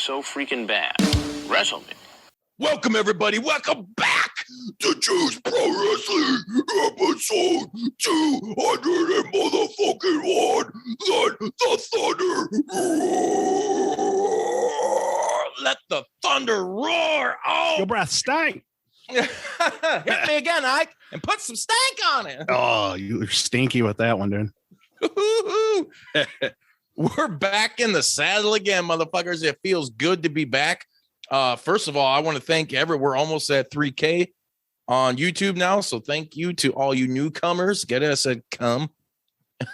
so freaking bad. Wrestle me. Welcome, everybody. Welcome back to Juice Pro Wrestling episode 200 and motherfucking one. Let the thunder roar. Let the thunder roar. Oh, your breath stank. Hit me again, Ike, and put some stank on it. Oh, you're stinky with that one, dude. We're back in the saddle again, motherfuckers. It feels good to be back. First of all, I want to thank we're almost at 3K on YouTube now. So thank you to all you newcomers. Get us a come.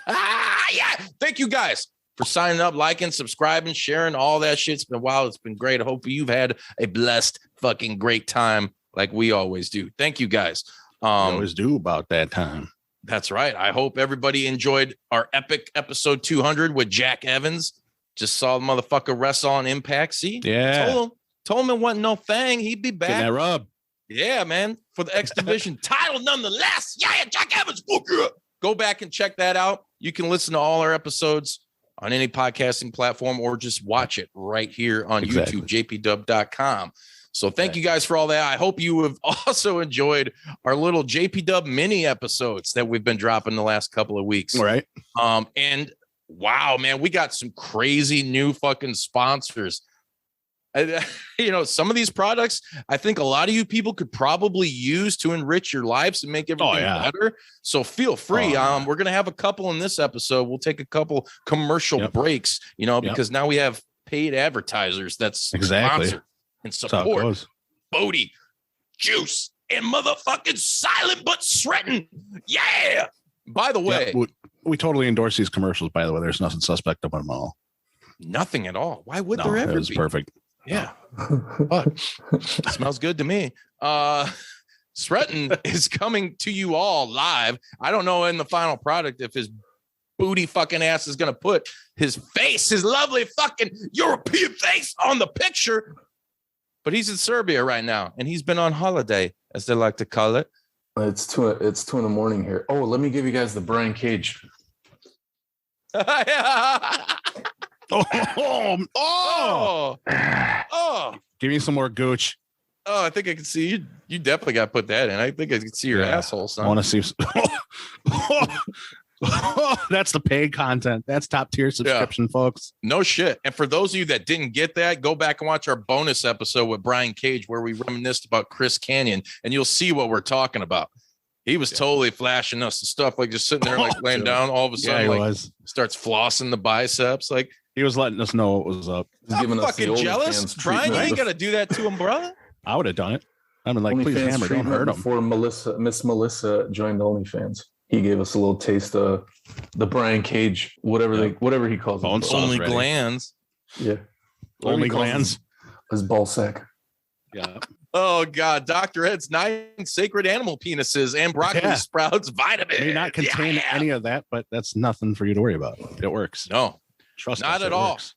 Yeah. Thank you guys for signing up, liking, subscribing, sharing, all that shit. It's been wild. It's been great. I hope you've had a blessed fucking great time like we always do. Thank you guys. We always do about that time. That's right. I hope everybody enjoyed our epic episode 200 with Jack Evans. Just saw the motherfucker wrestle on Impact. See? Yeah. Told him it wasn't no thing. He'd be back. Getting that rub. Yeah, man. For the X Division title, nonetheless. Yeah, Jack Evans. Fuck yeah. Go back and check that out. You can listen to all our episodes on any podcasting platform or just watch it right here on YouTube, jpdub.com. So thank you guys for all that. I hope you have also enjoyed our little JPDUB mini episodes that we've been dropping the last couple of weeks. Right. And wow, man, we got some crazy new fucking sponsors. You know, some of these products, I think a lot of you people could probably use to enrich your lives and make everything better. So feel free. We're going to have a couple in this episode. We'll take a couple commercial breaks, you know, because now we have paid advertisers that's sponsored and support Bodi, Juice, and motherfucking Silent But Sreten. Yeah. By the way, we totally endorse these commercials, by the way. There's nothing suspect about them all. Nothing at all. Why would there ever be? Perfect. Yeah. But it smells good to me. Sreten is coming to you all live. I don't know in the final product if his booty fucking ass is going to put his face, his lovely fucking European face on the picture. But he's in Serbia right now, and he's been on holiday, as they like to call it. It's two in the morning here. Oh, let me give you guys the Brian Cage. Give me some more gooch. Oh, I think I can see you. You definitely got to put that in. I think I can see your asshole, son. I want to see. That's the paid content. That's top tier subscription, folks. No shit. And for those of you that didn't get that, go back and watch our bonus episode with Brian Cage where we reminisced about Chris Canyon, and you'll see what we're talking about. He was totally flashing us the stuff, like just sitting there, like laying down. All of a sudden, starts flossing the biceps. Like he was letting us know what was up. I'm fucking jealous, Brian. You ain't gotta do that to him, brother. I would have done it. I've been like, please, Hammer, don't hurt him. Before Miss Melissa joined OnlyFans, he gave us a little taste of the Brian Cage, whatever he calls it. Only glands. Yeah. Only glands. His ball sack. Yeah. Oh God, Dr. Ed's 9 sacred animal penises and broccoli sprouts vitamin. May not contain any of that, but that's nothing for you to worry about. It works. No, trust not us, at all. Works.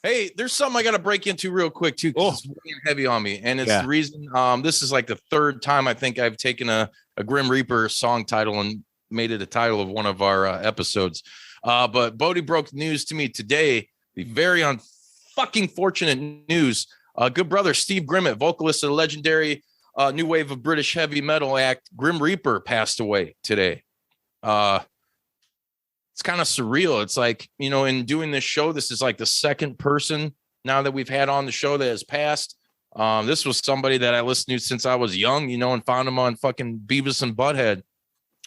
Hey, there's something I got to break into real quick too. It's weighing heavy on me, and it's the reason. This is like the third time I think I've taken a Grim Reaper song title and made it a title of one of our episodes. But Bodi broke news to me today. The very unfucking fortunate news. Good brother Steve Grimmett, vocalist of the legendary new wave of British heavy metal act Grim Reaper, passed away today. It's kind of surreal. It's like, you know, in doing this show, this is like the second person now that we've had on the show that has passed. This was somebody that I listened to since I was young, you know, and found him on fucking Beavis and Butthead,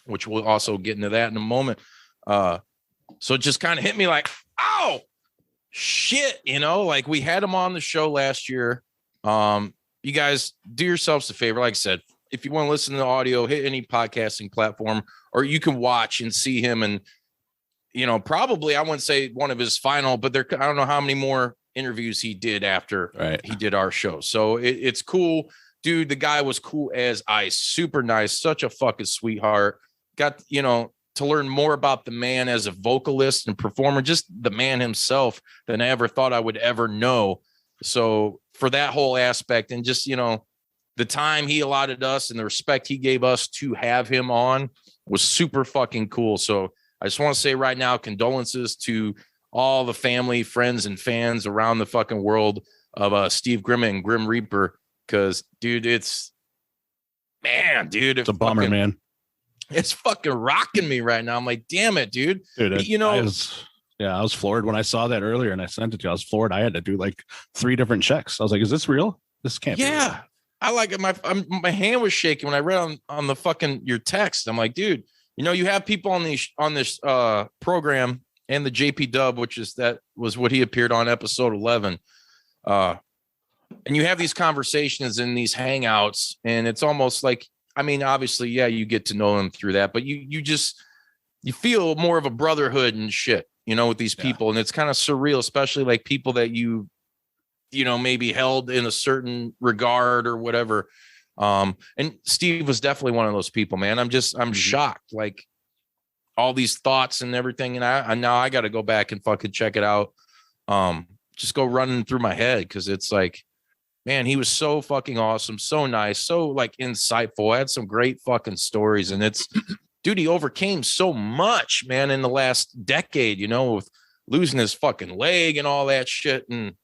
which we'll also get into that in a moment. So it just kind of hit me like, oh, shit, you know, like we had him on the show last year. You guys do yourselves a favor. Like I said, if you want to listen to the audio, hit any podcasting platform, or you can watch and see him. And, you know, probably I wouldn't say one of his final, but I don't know how many more interviews he did after he did our show. So it's cool. Dude, the guy was cool as ice, super nice, such a fucking sweetheart. Got, you know, to learn more about the man as a vocalist and performer, just the man himself, than I ever thought I would ever know. So for that whole aspect, and just, you know, the time he allotted us and the respect he gave us to have him on was super fucking cool. So I just want to say right now, condolences to all the family, friends, and fans around the fucking world of Steve Grimmett and Grim Reaper, because dude, it's It's a bummer, man. It's fucking rocking me right now. I'm like, damn it, dude. You know, I was floored when I saw that earlier and I sent it to you. I was floored. I had to do like 3 different checks. I was like, is this real? This can't be real. I like it. My hand was shaking when I read on the fucking your text. I'm like, dude, you know, you have people on this program and the JPDUB, that was what he appeared on episode 11. And you have these conversations in these hangouts, and it's almost like, I mean, obviously, yeah, you get to know them through that, but you feel more of a brotherhood and shit, you know, with these people. And it's kind of surreal, especially like people that you know, maybe held in a certain regard or whatever. And Steve was definitely one of those people, man. I'm shocked, like all these thoughts and everything. And now I got to go back and fucking check it out. Just go running through my head, because it's like, man, he was so fucking awesome, so nice, so like insightful. I had some great fucking stories, and it's, dude, he overcame so much, man, in the last decade, you know, with losing his fucking leg and all that shit, and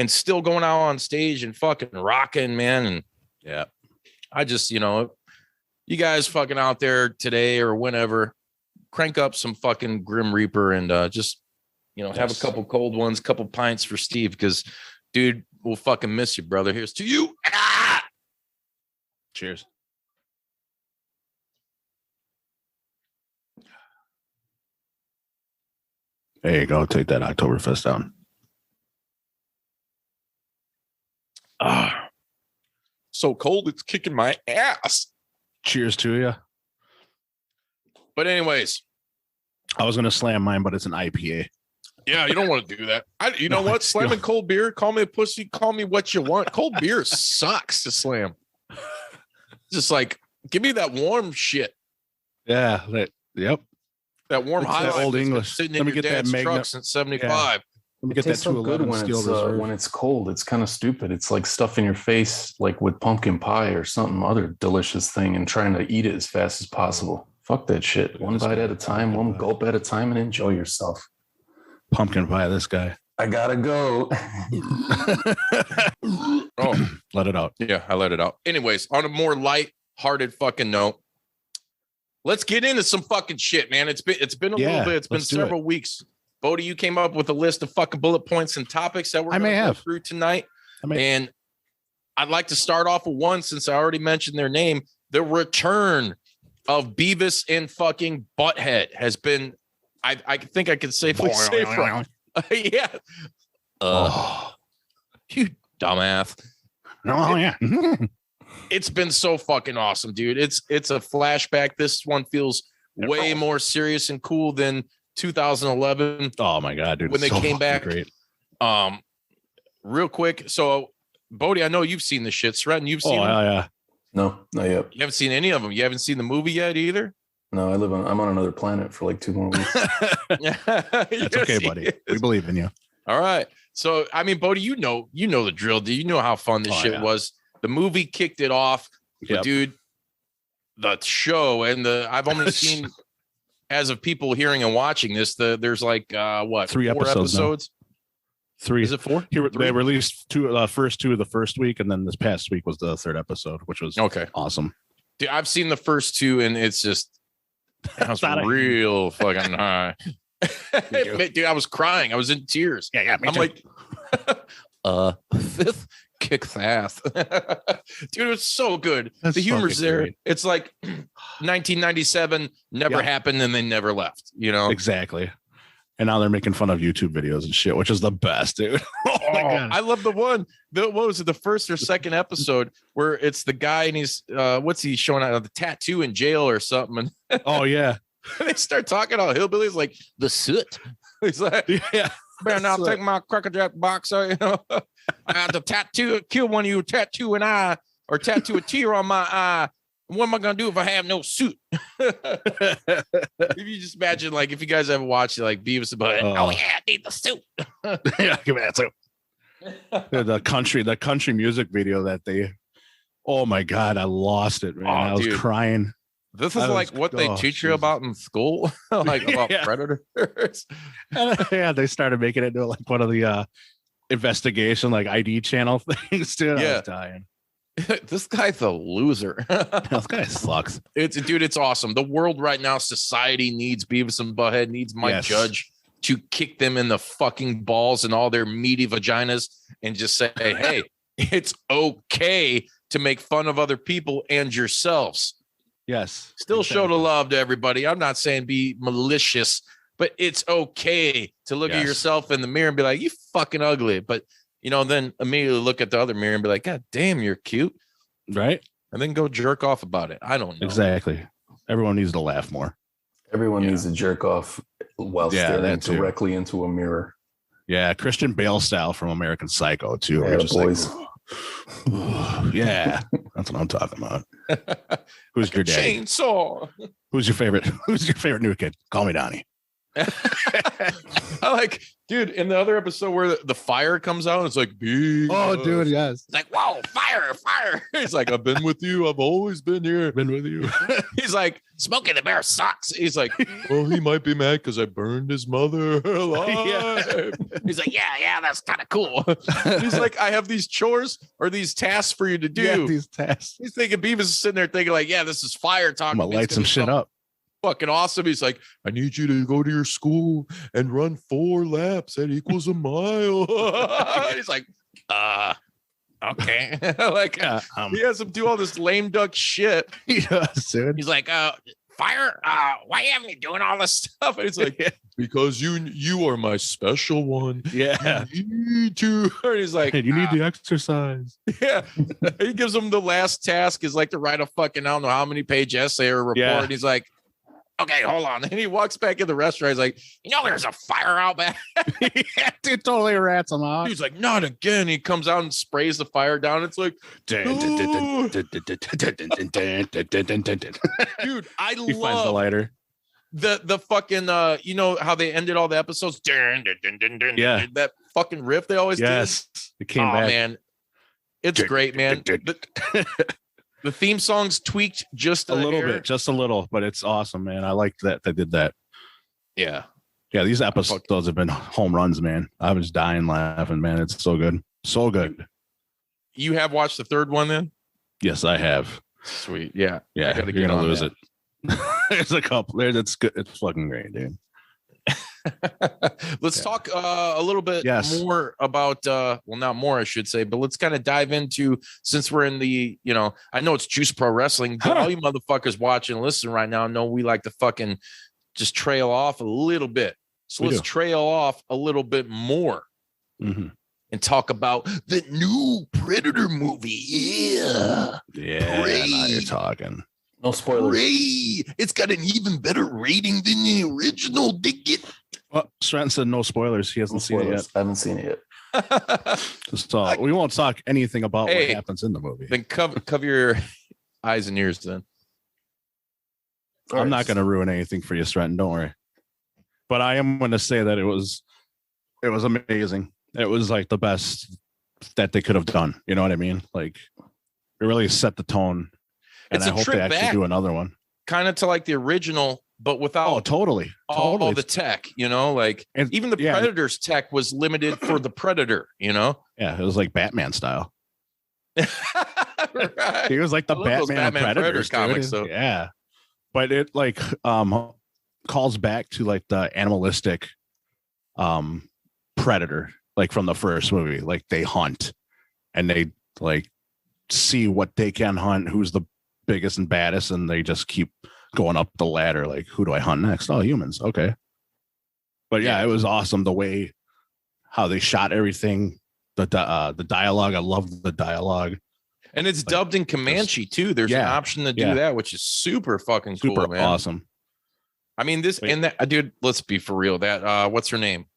still going out on stage and fucking rocking, man. And yeah, I just, you know, you guys fucking out there today or whenever, crank up some fucking Grim Reaper and just, you know, have a couple cold ones, couple pints for Steve, because dude, we'll fucking miss you, brother. Here's to you. Cheers. There you go. Take that Oktoberfest down. So cold, it's kicking my ass. Cheers to you. But anyways, I was gonna slam mine, but it's an IPA. Yeah, you don't want to do that. You know what? Slamming cold beer, call me a pussy, call me what you want. Cold beer sucks to slam. Just like, give me that warm shit. Yeah. Yep. That warm hot old English. Sitting in your dad's truck since 75. Let me get that so good when it's cold. It's kind of stupid. It's like stuff in your face, like with pumpkin pie or something other delicious thing, and trying to eat it as fast as possible. Fuck that shit. One bite at a time, one gulp at a time, and enjoy yourself. Pumpkin pie, this guy. I gotta go. Oh, let it out. Yeah, I let it out. Anyways, on a more light-hearted fucking note, let's get into some fucking shit, man. It's been a little bit. It's been several weeks. Bodi, you came up with a list of fucking bullet points and topics that we're going to go through tonight. And I'd like to start off with one, since I already mentioned their name. The return of Beavis and fucking Butthead has been, I think I can safely say, yeah. You dumbass. Oh, yeah. It's been so fucking awesome, dude. It's a flashback. This one feels way more serious and cool than 2011. Oh my god, dude! When they came back, great. Real quick. So, Bodi, I know you've seen the shit. Sreten, you've seen? Oh yeah. No, not yet. You haven't seen any of them. You haven't seen the movie yet either. No, I'm on another planet for like 2 more weeks. That's okay, buddy. We believe in you. All right. So, I mean, Bodi, you know the drill. Do you know how fun this shit was? The movie kicked it off, but dude. The show and I've only seen, as of people hearing and watching this, there's like 3 episodes. 3. Is it 4? They released 2, first 2 of the first week, and then this past week was the 3rd episode, which was awesome. Dude, I've seen the first 2, and it's just, I was real fucking high. Dude, I was crying. I was in tears. Yeah, I'm too. Like, 5th kicks ass. Dude, it's so good. The humor's there. Great. It's like 1997 never happened, and they never left, you know? Exactly. And now they're making fun of YouTube videos and shit, which is the best, dude. Oh my God. I love the one. What was it, the first or second episode where it's the guy and he's what's he showing out of the tattoo in jail or something? And oh yeah. They start talking all hillbillies like the soot. He's like, yeah. Man, now take my crackerjack box, you know. I have to kill one of you, tattoo an eye or tattoo a tear on my eye. What am I gonna do if I have no suit? If you just imagine, like, if you guys ever watched it, like Beavis and Butthead, oh yeah, I need the suit. Yeah, give me that suit. the country music video that they, oh my God, I lost it, man. I was crying. This is like what they teach you about in school, like about predators. Yeah, they started making it into like one of the investigation, like ID channel things, dude. Yeah. I was dying. This guy's a loser. This guy sucks. It's awesome. The world right now, society needs Beavis and Butthead, needs Mike Judge to kick them in the fucking balls and all their meaty vaginas and just say, hey, it's okay to make fun of other people and yourselves. Yes. Still show the love to everybody. I'm not saying be malicious, but it's okay to look at yourself in the mirror and be like, you fucking ugly. But then immediately look at the other mirror and be like, God damn, you're cute. Right. And then go jerk off about it. I don't know. Exactly. Everyone needs to laugh more. Everyone needs to jerk off while staring directly into a mirror. Yeah. Christian Bale style from American Psycho, too. Yeah, just boys. Yeah. That's what I'm talking about. Who's your dad? Chainsaw. Who's your favorite? Who's your favorite new kid? Call me Donnie. I like, dude, in the other episode where the fire comes out, it's like, big. Oh, dude, yes. It's like, whoa, fire. He's like, I've been with you. I've always been here. Been with you. He's like, Smokey the Bear sucks. He's like, well, he might be mad because I burned his mother alive. Yeah. He's like, yeah, that's kind of cool. He's like, I have these chores or these tasks for you to do. Yeah, these tasks. He's thinking, Beavis is sitting there thinking like, yeah, this is fire talking. I'm gonna light some shit up. Fucking awesome. He's like, I need you to go to your school and run 4 laps. That equals a mile. He's like, okay. Like, he has him do all this lame duck shit. He does, dude. He's like, fire, why haven't you doing all this stuff? And he's like, because you are my special one. Yeah. You need to. And he's like, you need the exercise. Yeah. He gives him the last task is like to write a fucking, I don't know how many page essay or report. Yeah. And he's like, okay, hold on. And he walks back in the restaurant. He's like, there's a fire out back. Yeah, dude, totally rats him out. He's like, not again. He comes out and sprays the fire down. It's like, dude, I he finds the lighter. The fucking, how they ended all the episodes? Yeah. That fucking riff they always did. Yes. It came back. Man. It's great, man. The theme song's tweaked just a little bit, just a little, but it's awesome, man. I like that they did that. Yeah. Yeah, these episodes have been home runs, man. I was dying laughing, man. It's so good. So good. You have watched the third one then? Yes, I have. Sweet. Yeah. Yeah, you're going to lose it. There's a couple there. That's good. It's fucking great, dude. Let's talk a little bit more about not more I should say, but let's kind of dive into, since we're in the, I know it's Juice Pro Wrestling, but all you motherfuckers watching and listening right now know we like to fucking just trail off a little bit. So let's trail off a little bit more and talk about the new Predator movie. Yeah. Now you're talking. No spoilers. It's got an even better rating than the original. Dig it. Well, Sreten said no spoilers. He hasn't seen it yet. I haven't seen it yet. So we won't talk anything about what happens in the movie. Then cover your eyes and ears then. I'm not going to ruin anything for you, Sreten. Don't worry. But I am going to say that it was amazing. It was like the best that they could have done. You know what I mean? Like, it really set the tone. And I hope they actually do another one. Kind of to like the original, but without totally all the tech, like, and even the Predator's tech was limited for the Predator, Yeah, it was like Batman style. Right. He was like the Batman Predator comics. So. Yeah. But it like calls back to like the animalistic Predator, like from the first movie. Like they hunt and they like see what they can hunt, who's the biggest and baddest, and they just keep going up the ladder. Like, who do I hunt next? Oh, humans. Okay. But yeah, it was awesome the way how they shot everything. The dialogue. I love the dialogue. And it's dubbed in Comanche too. There's an option to do that, which is super fucking cool, super man. Awesome. I mean, dude, let's be for real. That what's her name?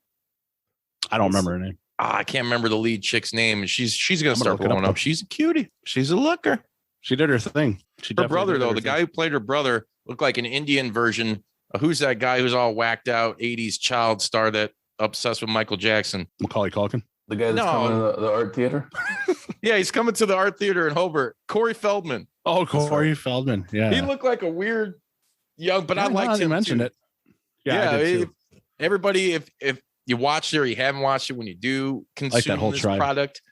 I don't remember her name. I can't remember the lead chick's name. She's gonna start blowing up. She's a cutie. She's a looker. She did her thing. Her brother, though, the guy who played her brother looked like an Indian version. Who's that guy who's all whacked out 80s child star that obsessed with Michael Jackson? Macaulay Culkin. The guy that's coming to the art theater? Yeah, he's coming to the art theater in Hobart. Corey Feldman. Oh, Corey Feldman. Yeah. He looked like a weird young, but I liked him. Mentioned it. Yeah. Everybody, if you watched it or you haven't watched it, when you do consume that whole this tribe. product,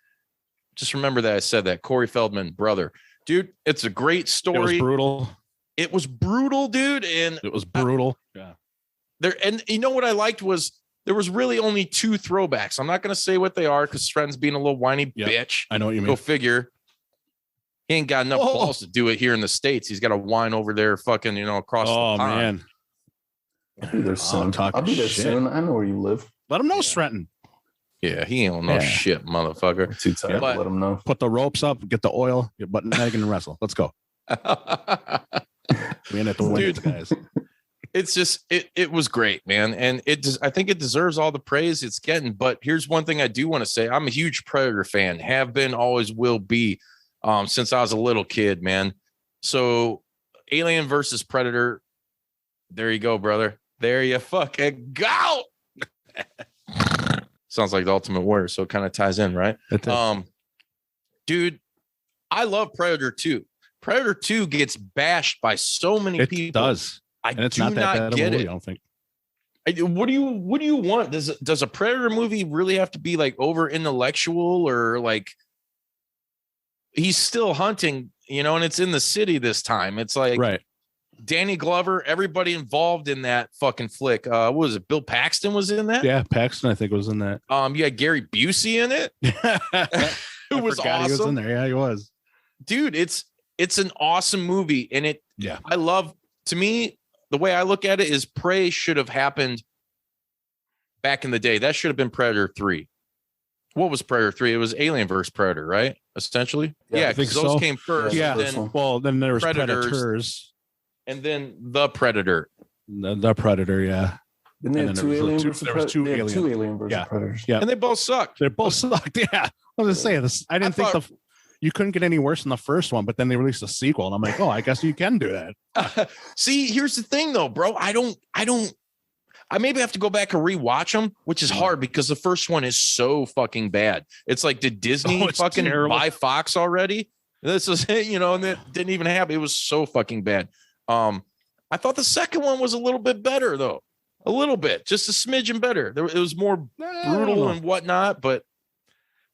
just remember that I said that. Corey Feldman, brother. Dude, it's a great story. It was brutal. It was brutal, dude. And It was brutal. Yeah. and you know what I liked was there was really only 2 throwbacks. I'm not going to say what they are because Sreten's being a little whiny bitch. I know what you mean. Go figure. He ain't got enough balls to do it here in the States. He's got to whine over there fucking, across the pond. Man. I'll be there soon. talking I'll be there shit. soon. I know where you live. Let him know, Sreten. Yeah, he don't know shit, motherfucker. I'm too tired But- to let him know. Put the ropes up, get the oil, get button Megan and wrestle. Let's go. We ain't at the wins, guys. It's just it was great, man, and I think it deserves all the praise it's getting. But here's one thing I do want to say: I'm a huge Predator fan, have been, always will be, since I was a little kid, man. So, Alien versus Predator. There you go, brother. There you fucking go. Sounds like the Ultimate Warrior, so it kind of ties in, right? Dude, I love Predator 2. Predator 2 gets bashed by so many It people. does. And it's do not that not bad of a get movie, it. I don't think. What do you want? Does a Predator movie really have to be like over intellectual, or like he's still hunting, and it's in the city this time. It's like Right. Danny Glover, everybody involved in that fucking flick. What was it? Bill Paxton was in that. Yeah, Paxton, I think, was in that. You had Gary Busey in it. Who was awesome. He was in there. Yeah, he was. Dude, it's an awesome movie, and Yeah. I love, to me, the way I look at it is Prey should have happened back in the day. That should have been Predator 3. What was Predator 3? It was Alien versus Predator, right? Essentially. Yeah, Yeah, I because think those so. came first. Yeah. And First then, one. Well, then there was Predators. Predators. and then the Predator. The Predator, yeah. Didn't they And have then two there was alien two- versus there was two Predators? Two alien. alien versus Yeah. Predators. Yeah. And they both sucked. They both sucked. Yeah. I was just saying this. I didn't think thought- you couldn't get any worse than the first one, but then they released a sequel, and I'm like, oh, I guess you can do that. See, here's the thing though, bro. I maybe have to go back and rewatch them, which is hard because the first one is so fucking bad. It's like, did Disney Oh, it's fucking terrible. buy Fox already? This is, and it didn't even happen. It was so fucking bad. I thought the second one was a little bit better though. A little bit, just a smidgen better. It was more brutal and whatnot, but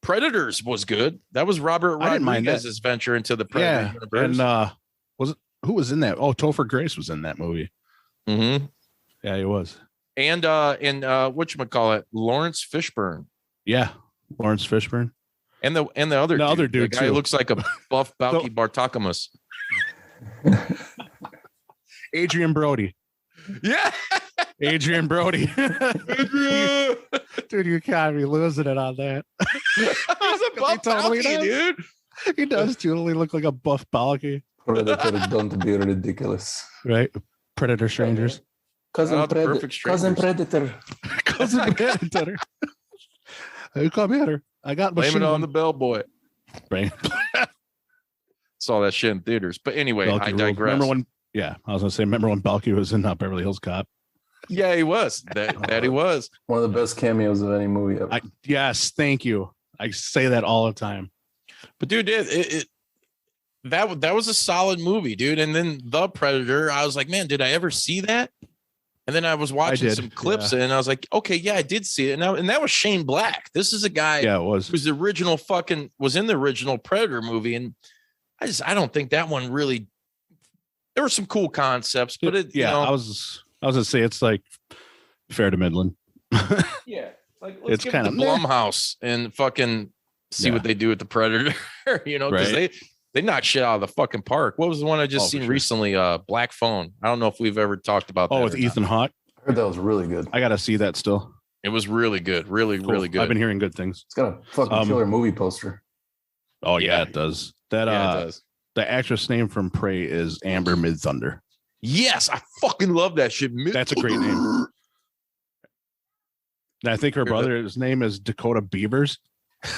Predators was good. That was Robert I didn't mind that. Rodriguez's venture into the Predator universe. And who was in that? Oh, Topher Grace was in that movie. Mm-hmm. Yeah, he was. And whatchamacallit, Lawrence Fishburne. Yeah, Lawrence Fishburne. And the other The other the dude, guy too. looks like a buff Balky Bartakamus. Adrian Brody. Yeah. Adrian Brody. Dude, you can't be losing it on that. He's a buff totally Balky, does. dude. He does totally look like a buff balky, Predator done to be ridiculous. right? Predator strangers. Cousin, Oh, the perfect Cousin strangers. Predator. Cousin Predator. Hey, come here. I got Blame it machine on gun. the bellboy. Brain. Saw that shit in theaters. But anyway, Balky I ruled. digress. Remember when? Yeah, I was gonna say. Remember when Balky was in Beverly Hills Cop? Yeah, he was. That he was. One of the best cameos of any movie ever. Yes, thank you. I say that all the time. But dude, that was a solid movie, dude. And then The Predator, I was like, man, did I ever see that? And then I was watching did, some clips and I was like, okay, yeah, I did see it. And that was Shane Black. This is a guy Yeah, it was. who's was in the original Predator movie. And I don't think that one really, there were some cool concepts, but I was gonna say it's like fair to Midland. yeah, like let's It's give kind it of to Blumhouse and fucking see Yeah. what they do with the Predator, because Right. they knocked shit out of the fucking park. What was the one I just Oh, for seen sure. recently? Black Phone. I don't know if we've ever talked about that. Oh, with or not. Ethan Hawke. I heard that was really good. I gotta see that still. It was really good. Really, Cool. really good. I've been hearing good things. It's got a fucking killer movie poster. Oh yeah, Yeah. it does. That Yeah, it does. the actress name from Prey is Amber Midthunder. Yes, I fucking love that shit. That's a great name. And I think her brother's name is Dakota Beavers. It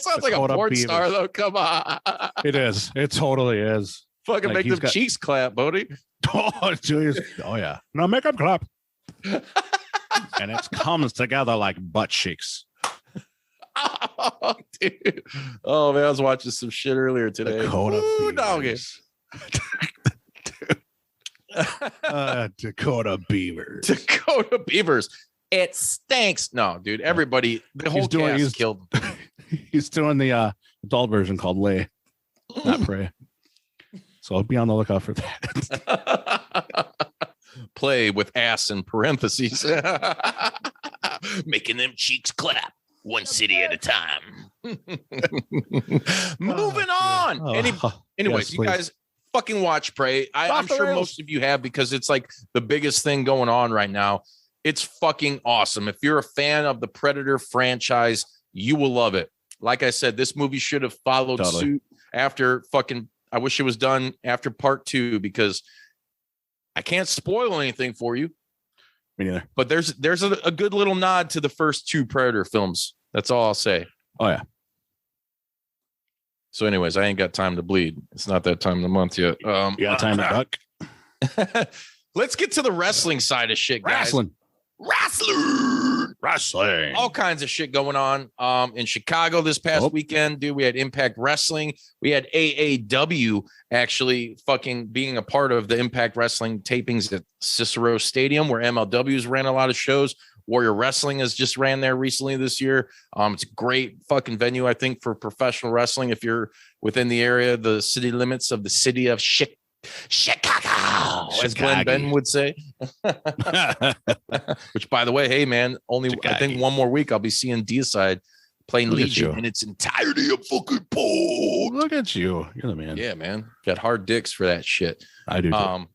sounds like a Dakota porn Beavers. star, though. Come on. It is. It totally is. Fucking Like, make he's them got- cheeks clap, Bodie. Oh, Julius. Oh yeah. Now make them clap. And it comes together like butt cheeks. Oh, dude. Oh, man, I was watching some shit earlier today. Dakota Ooh, doggy. Beavers. Dakota Beavers. Dakota Beavers. It stinks. No, dude. Everybody, the whole cast killed. He's doing the adult version called Lay, not Pray. So be on the lookout for that. Play with ass in parentheses. Making them cheeks clap. One city at a time. Moving on. Anyways, you guys fucking watch Pray. I'm sure most of you have, because it's like the biggest thing going on right now. It's fucking awesome. If you're a fan of the Predator franchise, you will love it. Like I said, this movie should have followed suit after fucking, I wish it was done after part 2, because I can't spoil anything for you. Me neither. But there's a good little nod to the first 2 Predator films. That's all I'll say. Oh, yeah. So anyways, I ain't got time to bleed. It's not that time of the month yet. You got time to duck? Let's get to the wrestling side of shit, guys. Wrestling. All kinds of shit going on in Chicago this past weekend, dude. We had Impact Wrestling. We had AAW actually fucking being a part of the Impact Wrestling tapings at Cicero Stadium, where MLW's ran a lot of shows. Warrior Wrestling has just ran there recently this year. It's a great fucking venue, I think, for professional wrestling if you're within the area, the city limits of the city of Chicago, as Glenn Ben would say. Which, by the way, hey man, I think one more week I'll be seeing Deicide playing Legion in its entirety of fucking pole. Look at you, you're the man. Yeah, man, got hard dicks for that shit. I do. Yeah,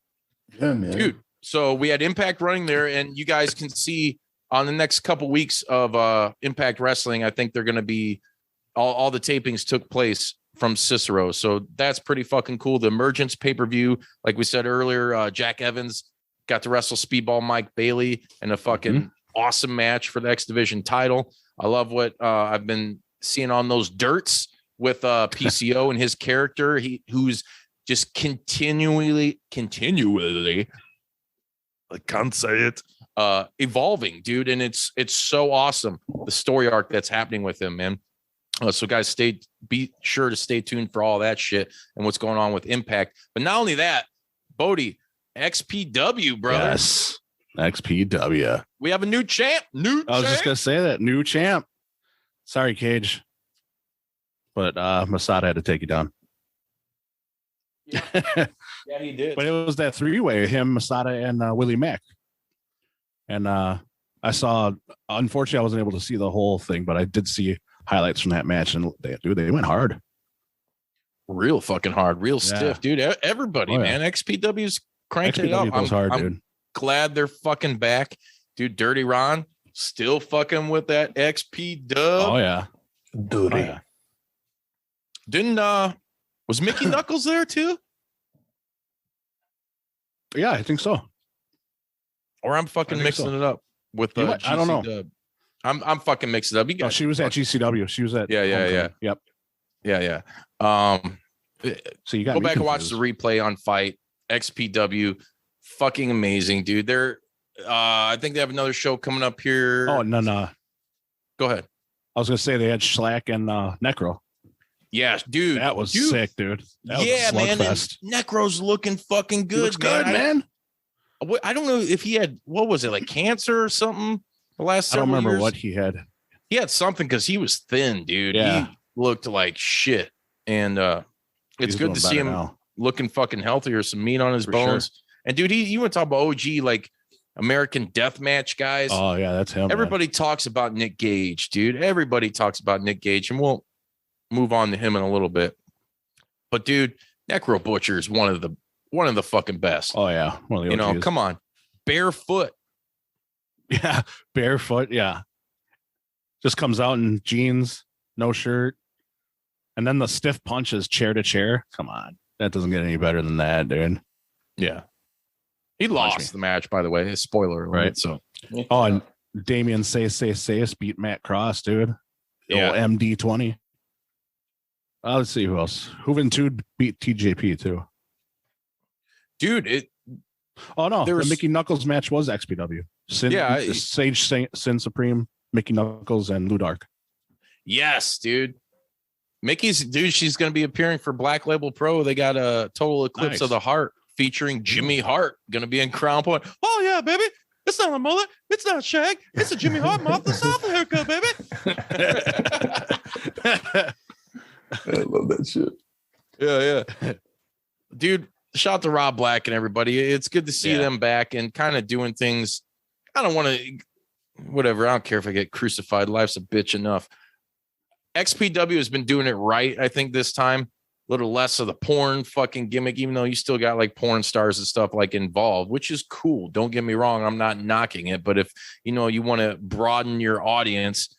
man, dude. So we had Impact running there, and you guys can see on the next couple weeks of Impact Wrestling, I think they're going to be all the tapings took place from Cicero. So that's pretty fucking cool. The Emergence pay-per-view, like we said earlier, Jack Evans got to wrestle Speedball Mike Bailey in a fucking awesome match for the X Division title. I love what I've been seeing on those dirts with PCO and his character, who's just continually, I can't say it, evolving, dude. And it's so awesome, the story arc that's happening with him, man. So guys, be sure to stay tuned for all that shit and what's going on with Impact. But not only that, Bodi, XPW, brother. Yes, XPW. We have a new champ. I was just gonna say that, new champ. Sorry, Gage, but Masada had to take you down. Yeah, he did. But it was that 3-way, him, Masada, and Willie Mack. And I saw, unfortunately, I wasn't able to see the whole thing, but I did see highlights from that match, and they went hard, real fucking hard, real stiff, dude. Everybody, man, XPW's cranking it up. I'm glad they're fucking back, dude. Dirty Ron still fucking with that XP dub. Oh yeah, dirty. Oh, yeah. Didn't was Mickey Knuckles there too? Yeah, I think so. Or I'm fucking mixing it up with the. I don't know. Dub. I'm fucking mixing it up. You guys, she was at GCW. She was at yeah. Yep. Yeah. So you got go back and watch the replay on Fight. XPW, fucking amazing, dude. They're I think they have another show coming up here. Oh no. Go ahead. I was gonna say they had Schlack and Necro. Yeah, dude. That was sick, dude. That was a man. Necro's looking fucking good. Looks good, man. I don't know if he had, what was it, like cancer or something? The last several I don't remember years? what he had. He had something because he was thin, dude. Yeah. He looked like shit. And it's good to see him looking fucking healthier, some meat on his bones. Sure. And dude, you want to talk about OG, like American Deathmatch guys? Oh yeah, that's him. Everybody talks about Nick Gage, dude. Everybody talks about Nick Gage, and we'll move on to him in a little bit. But dude, Necro Butcher is one of the fucking best. Oh yeah, one of the OGs. Come on, barefoot. Yeah, barefoot. Yeah, just comes out in jeans, no shirt, and then the stiff punches chair to chair. Come on, that doesn't get any better than that, dude. Yeah, he lost the match, by the way. Spoiler, right? So, and Damian Sayas beat Matt Cross, dude. Yeah, MD20. Let's see who else. Juventud beat TJP too. Dude, the Mickey Knuckles match was XPW. Sage Sin Supreme, Mickey Knuckles, and Ludark. Yes, dude. She's going to be appearing for Black Label Pro. They got a Total Eclipse of the Heart featuring Jimmy Hart, going to be in Crown Point. Oh yeah, baby. It's not a mullet. It's not shag. It's a Jimmy Hart Martha South haircut, baby. I love that shit. Yeah. Dude, shout out to Rob Black and everybody. It's good to see them back and kind of doing things. I don't want to, whatever. I don't care if I get crucified. Life's a bitch enough. XPW has been doing it right, I think, this time. A little less of the porn fucking gimmick, even though you still got like porn stars and stuff like involved, which is cool. Don't get me wrong. I'm not knocking it. But if, you want to broaden your audience,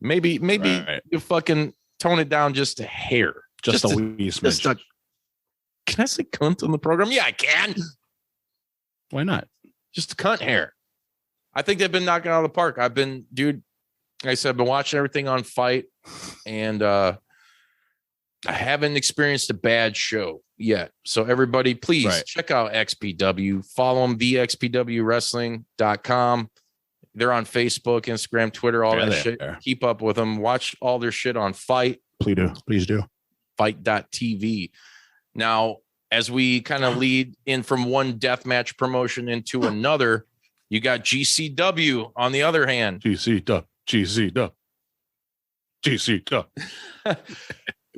maybe you fucking tone it down just a hair. Just a wee smidge. Can I say cunt on the program? Yeah, I can. Why not? Just a cunt hair. I think they've been knocking it out of the park. I've been watching everything on Fight, and I haven't experienced a bad show yet. So everybody, please check out XPW. Follow them, thexpwwrestling.com. They're on Facebook, Instagram, Twitter, all that shit. Keep up with them. Watch all their shit on Fight. Please do. Fight.tv. Now, as we kind of lead in from one deathmatch promotion into another, you got GCW on the other hand. GCW.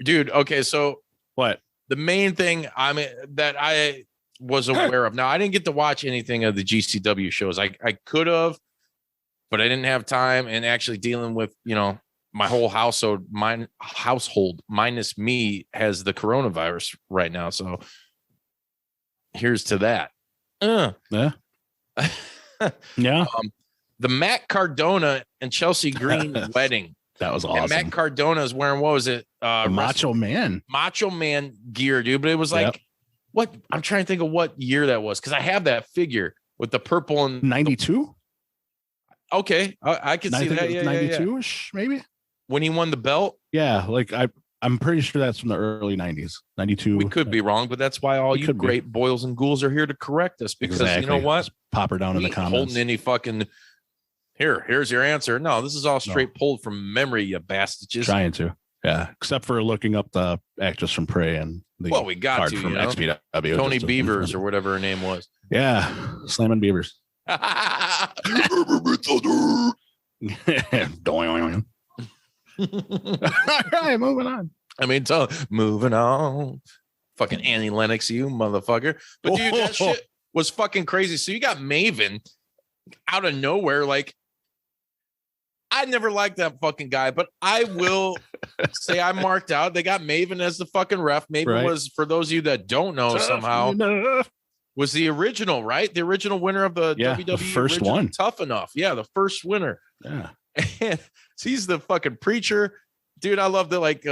Dude, okay, so what? The main thing that I was aware of. Now, I didn't get to watch anything of the GCW shows. I could have, but I didn't have time, and actually dealing with, my whole household minus me has the coronavirus right now. So here's to that. Yeah. The Matt Cardona and Chelsea Green wedding. That was awesome. And Matt Cardona is wearing, what was it? Macho Man gear, dude. But it was like, what? I'm trying to think of what year that was, because I have that figure with the purple and 92. Okay, I can see that. Yeah, 92ish, maybe. When he won the belt. Yeah, like I'm pretty sure that's from the early 90s. 92. We could be wrong, but that's why all you great boils and ghouls are here to correct us, because you know what? Just pop her down in the comments. Holding any fucking. Here's your answer. No, this is all straight pulled from memory, you bastards. Trying to. Yeah. Except for looking up the actress from Prey and the we got card to, from XPW. Tony Beavers or whatever her name was. Yeah. Slamming Beavers. All right, moving on. Moving on. Fucking Annie Lennox, you motherfucker. But dude, that shit was fucking crazy. So you got Maven out of nowhere, like, I never liked that fucking guy, but I will say I marked out. They got Maven as the fucking ref. Maven was, for those of you that don't know, somehow was the original, right? The original winner of the WWE the first one. Tough Enough. Yeah, the first winner. Yeah. And he's the fucking preacher. Dude, I love that. Like,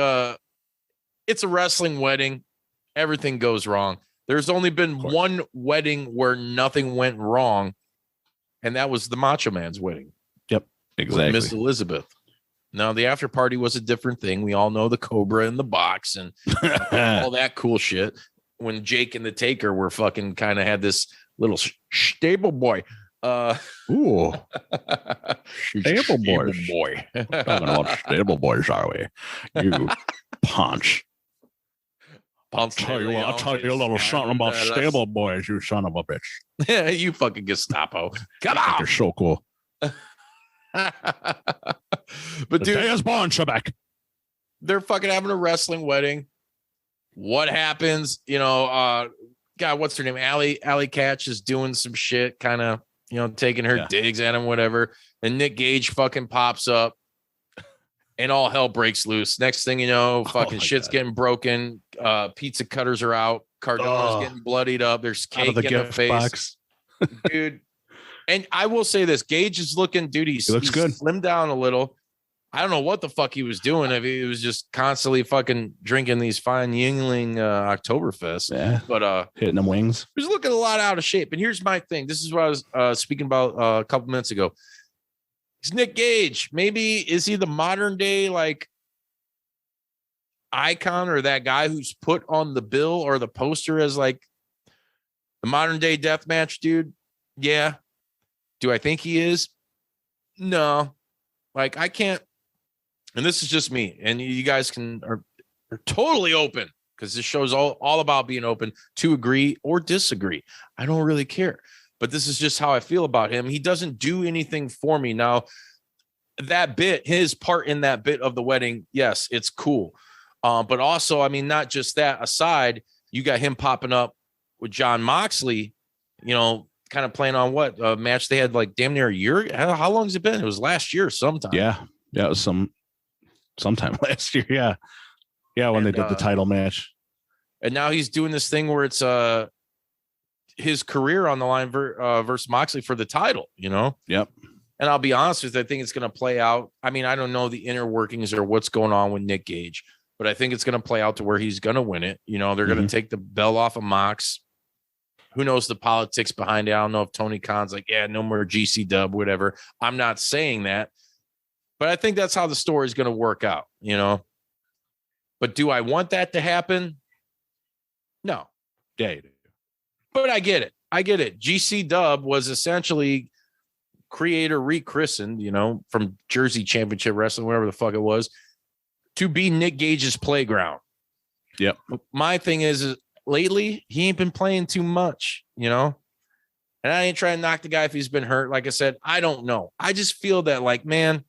it's a wrestling wedding. Everything goes wrong. There's only been one wedding where nothing went wrong, and that was the Macho Man's wedding. Yep. Exactly. Miss Elizabeth. Now, the after party was a different thing. We all know the Cobra in the box and all that cool shit. When Jake and the Taker were fucking kind of had this little stable boy. Ooh. Stable boys. Boy. Talking about stable boys, are we? You punch. I'll tell you a little something about stable boys, you son of a bitch. Yeah, you fucking Gestapo. Come on. You're so cool. But dude, day is born, Trebek. They're fucking having a wrestling wedding. What happens? God, what's her name? Allie Katch is doing some shit, kind of, taking her digs at him, whatever. And Nick Gage fucking pops up, and all hell breaks loose. Next thing you know, fucking shit's getting broken. Pizza cutters are out. Cardona's getting bloodied up. There's cake in the face, box. Dude. And I will say this: Gage is looking, dude. He looks good. Slimmed down a little. I don't know what the fuck he was doing. If he was just constantly fucking drinking these fine Yingling Oktoberfest. Yeah. But hitting them wings. He was looking a lot out of shape. And here's my thing. This is what I was speaking about a couple minutes ago. It's Nick Gage. Maybe is he the modern day like icon, or that guy who's put on the bill or the poster as like the modern day deathmatch dude? Yeah. Do I think he is? No. Like, I can't. And this is just me. And you guys are totally open, because this show's all about being open to agree or disagree. I don't really care. but this is just how I feel about him. He doesn't do anything for me. Now, that bit, his part in that bit of the wedding, yes, it's cool. But also, I mean, not just that aside, you got him popping up with John Moxley, you know, kind of playing on what a match they had like damn near a year. How long has it been? It was last year sometime. Yeah. Yeah. It was sometime last year. Yeah. Yeah. When they did the title match. And now he's doing this thing where it's his career on the line versus Moxley for the title, you know? Yep. And I'll be honest with you, I think it's going to play out. I mean, I don't know the inner workings or what's going on with Nick Gage, but I think it's going to play out to where he's going to win it. You know, they're going to take the belt off of Mox. Who knows the politics behind it? I don't know if Tony Khan's like, yeah, no more GCW, whatever. I'm not saying that, but I think that's how the story is going to work out, you know? But do I want that to happen? No. Yeah, you do. But I get it. I get it. GCW was essentially creator rechristened, you know, from Jersey Championship Wrestling, whatever the fuck it was, to be Nick Gage's playground. Yep. My thing is lately he ain't been playing too much, you know, and I ain't trying to knock the guy if he's been hurt. Like I said, I don't know. I just feel that, like, man,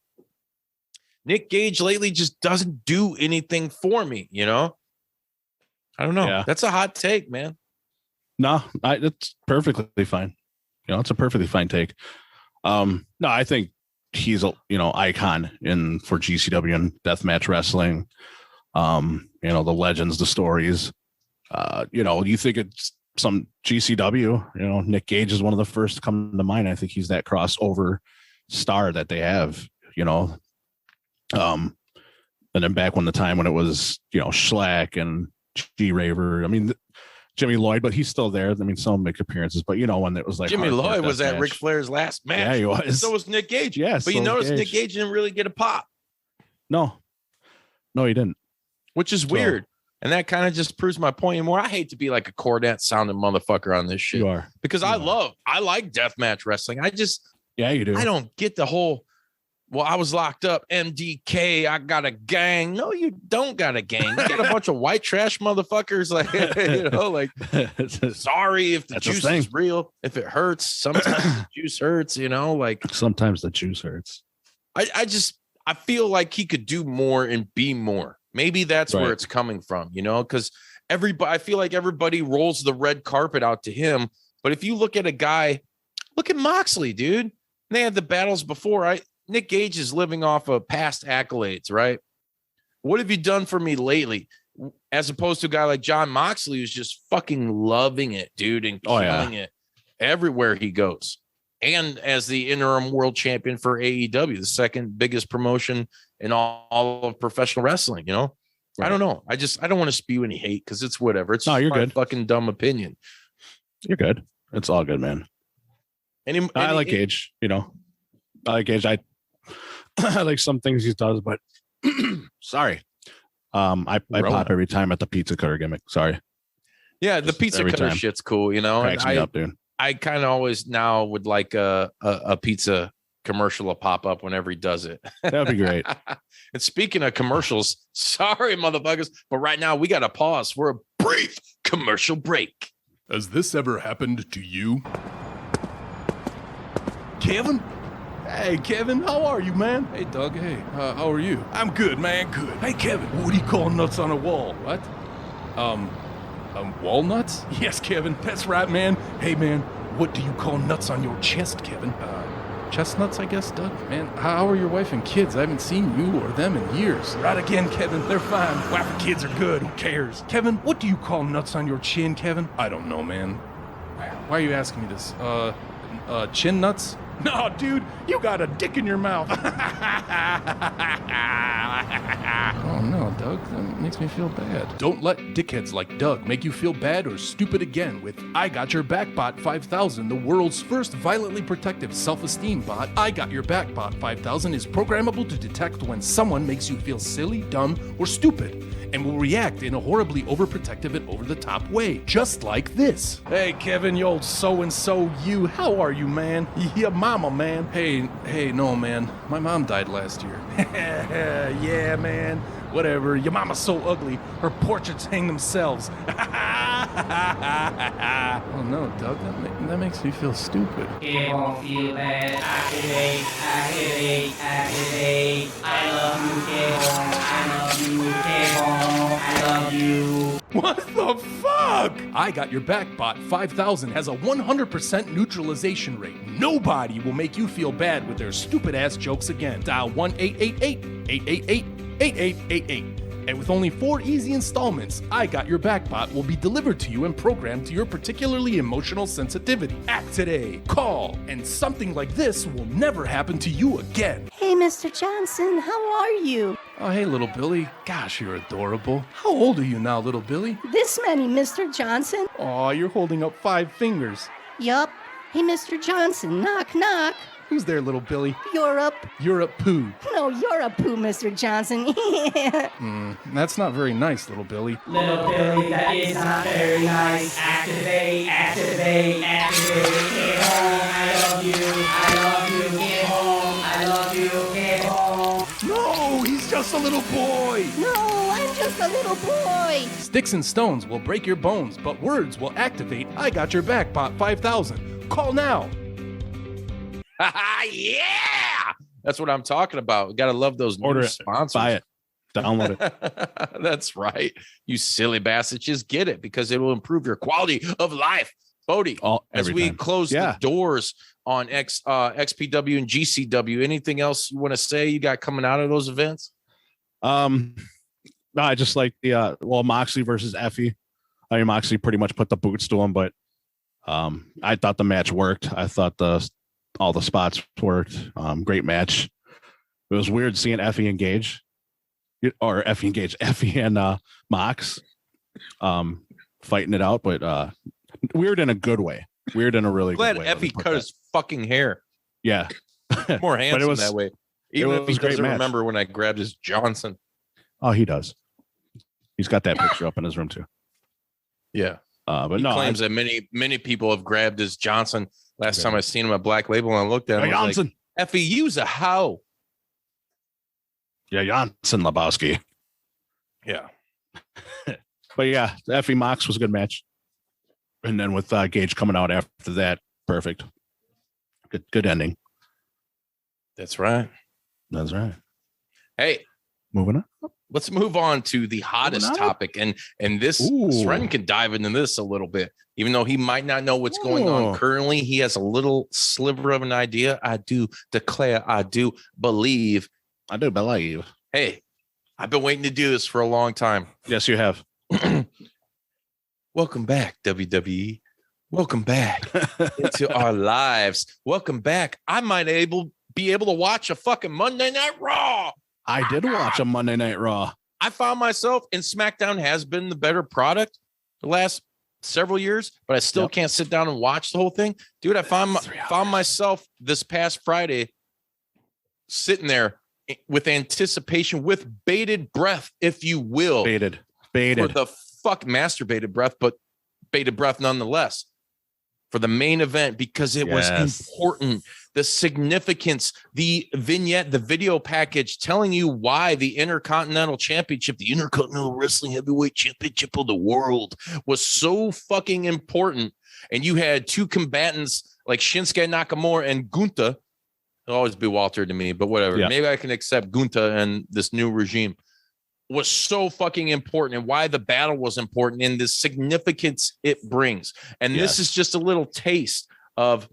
Nick Gage lately just doesn't do anything for me, you know? I don't know. Yeah. That's a hot take, man. No, it's perfectly fine. You know, it's a perfectly fine take. No, I think he's a, you know, icon for GCW and deathmatch wrestling. You know, the legends, the stories. You know, you think it's some GCW, you know, Nick Gage is one of the first to come to mind. I think he's that crossover star that they have, you know. And then back when the time when it was, you know, Schlack and G-Raver, I mean, Jimmy Lloyd, but he's still there. I mean, some make appearances, but you know, when it was like Jimmy Lloyd was at Ric Flair's last match. Yeah, he was. So was Nick Gage. Yes, but you notice Nick Gage didn't really get a pop. No, he didn't. Which is weird. And that kind of just proves my point more. I hate to be like a cornet sounding motherfucker on this shit. You are. Because I like deathmatch wrestling. Yeah, you do. I don't get the whole, well, I was locked up. MDK, I got a gang. No, you don't got a gang. You got a bunch of white trash motherfuckers. Like, you know, like, sorry if the juice is real. If it hurts, sometimes the juice hurts, you know, like. Sometimes the juice hurts. I feel like he could do more and be more. Maybe that's where it's coming from, you know, because I feel like everybody rolls the red carpet out to him. But if you look at a guy, look at Moxley, dude. They had the battles before. Nick Gage is living off of past accolades, right? What have you done for me lately? As opposed to a guy like John Moxley, who's just fucking loving it, dude, and killing it everywhere he goes. And as the interim world champion for AEW, the second biggest promotion in all of professional wrestling, you know? Right. I don't know. I don't want to spew any hate because it's whatever. It's you're good. Fucking dumb opinion. You're good. It's all good, man. I like Gage, you know. I like Gage. I like some things he does, but sorry. I pop every time at the pizza cutter gimmick. Sorry. Yeah, the pizza cutter shit's cool, you know. Cracks me up, dude. I kind of always now would like a pizza commercial to pop up whenever he does it. That'd be great. And speaking of commercials, sorry, motherfuckers, but right now we got to pause for a brief commercial break. Has this ever happened to you? Kevin? Hey, Kevin, how are you, man? Hey, Doug. Hey, how are you? I'm good, man, good. Hey, Kevin, what do you call nuts on a wall? What? Walnuts? Yes, Kevin, that's right, man. Hey, man, what do you call nuts on your chest, Kevin? Chestnuts, I guess, Doug. Man, how are your wife and kids? I haven't seen you or them in years. Right again, Kevin, they're fine. Wife and kids are good, who cares? Kevin, what do you call nuts on your chin, Kevin? I don't know, man. Why are you asking me this? Chin nuts? No, dude, you got a dick in your mouth. Oh, no, Doug, that makes me feel bad. Don't let dickheads like Doug make you feel bad or stupid again with I Got Your Back Bot 5000, the world's first violently protective self-esteem bot. I Got Your Back Bot 5000 is programmable to detect when someone makes you feel silly, dumb, or stupid, and will react in a horribly overprotective and over-the-top way, just like this. Hey, Kevin, you old so-and-so, you, how are you, man? Your mama, man. Hey, no, man. My mom died last year. Yeah, man. Whatever. Your mama's so ugly, her portraits hang themselves. Oh no, Doug, that makes me feel stupid. It won't feel bad. Activate, activate, activate. I love you, Gable. I love you, Gable. I love you. What the fuck? I Got Your Back Bot 5000 has a 100% neutralization rate. Nobody will make you feel bad with their stupid ass jokes again. Dial 1-888-888-8888. And with only 4 easy installments, I Got Your Back Bot will be delivered to you and programmed to your particularly emotional sensitivity. Act today. Call, and something like this will never happen to you again. Hey, Mr. Johnson, how are you? Oh, hey, little Billy. Gosh, you're adorable. How old are you now, little Billy? This many, Mr. Johnson. Aw, you're holding up 5 fingers. Yup. Hey, Mr. Johnson, knock, knock. Who's there, little Billy? Europe. Europe poo. No, you're a poo, Mr. Johnson. That's not very nice, little Billy. Little Billy, that is not very nice. Activate, activate, activate. Get home, I love you. I love you. Get home, I love you. Get home. No, he's just a little boy. No, I'm just a little boy. Sticks and stones will break your bones, but words will activate I Got Your Back Bot 5000. Call now. Yeah, that's what I'm talking about. We gotta love those Order new it. sponsors. Buy it. Download it. That's right. You silly bastards, just get it because it will improve your quality of life. Bodie, as we close the doors on XPW and GCW, anything else you want to say you got coming out of those events? No, I just like the Moxley versus Effie. I mean, Moxley pretty much put the boots to him, but I thought the match worked. I thought all the spots worked. Great match. It was weird seeing Effie and Gage, or Effie and Gage, Effie and Mox fighting it out, but weird in a good way. Weird in a really good way. Glad Effie cut his fucking hair. Yeah. More handsome that way. Even if he doesn't remember when I grabbed his Johnson. Oh, he does. He's got that picture up in his room too. Yeah. But he claims that many people have grabbed his Johnson. Last time I seen him at Black Label and I looked at him, I was like, Effie, use a how? Yeah, Janssen Lebowski. Yeah. But yeah, Effie Mox was a good match. And then with Gage coming out after that, perfect. Good ending. That's right. That's right. Hey, moving on. Let's move on to the hottest topic. And this Sreten can dive into this a little bit. Even though he might not know what's going on currently, he has a little sliver of an idea. I do declare, I do believe. I do believe. Hey, I've been waiting to do this for a long time. Yes, you have. Welcome back, WWE. Welcome back into our lives. Welcome back. I might be able to watch a fucking Monday Night Raw. I did watch a Monday Night Raw. I found myself, and SmackDown has been the better product the last several years, but I still can't sit down and watch the whole thing. Dude, I found myself this past Friday sitting there with anticipation, with bated breath, if you will. Baited. For the masturbated breath, but bated breath nonetheless. For the main event, because it was important. The significance, the vignette, the video package telling you why the Intercontinental Championship, the Intercontinental Wrestling Heavyweight Championship of the world, was so fucking important. And you had two combatants like Shinsuke Nakamura and Gunther. It'll always be Walter to me, but whatever. Yeah. Maybe I can accept Gunther and this new regime. Was so fucking important, and why the battle was important, and the significance it brings. And this is just a little taste of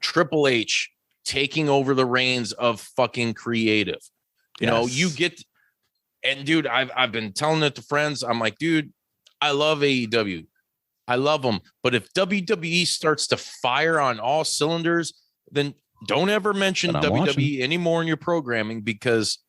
Triple H taking over the reins of fucking creative. You know, you get, and dude, I've been telling it to friends. I'm like, dude, I love AEW. I love them. But if WWE starts to fire on all cylinders, then don't ever mention WWE anymore in your programming, because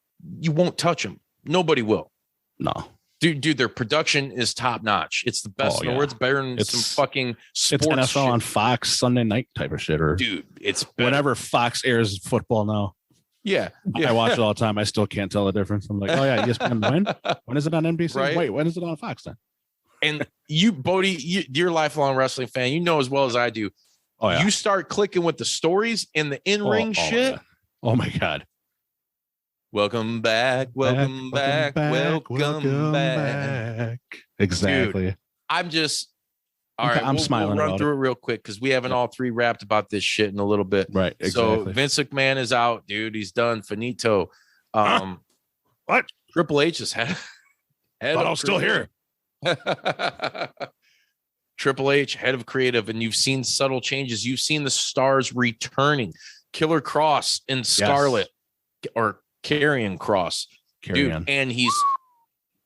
you won't touch them. Nobody will. No. Dude, their production is top notch. It's the best in the world. It's better than some fucking sports. It's NFL shit on Fox Sunday night type of shit, or dude, it's better. Whenever Fox airs football now. Yeah. I watch it all the time. I still can't tell the difference. I'm like, oh yeah, ESPN when is it on NBC? Right? Wait, when is it on Fox then? And you, Bodie, you're a lifelong wrestling fan. You know as well as I do. Oh yeah. You start clicking with the stories and the in-ring shit. Oh my God. Welcome back. Welcome back. Welcome back. Exactly. Dude, I'm just all Okay, right. I'm we'll smiling run about through it real quick because we haven't all three rapped about this shit in a little bit. Right. So Exactly. Vince McMahon is out, dude. He's done. Finito. What? Triple H is head Thought I was still here. Triple H, head of creative, and you've seen subtle changes. You've seen the stars returning. Killer Cross and Scarlet, or Karrion Cross, dude, and he's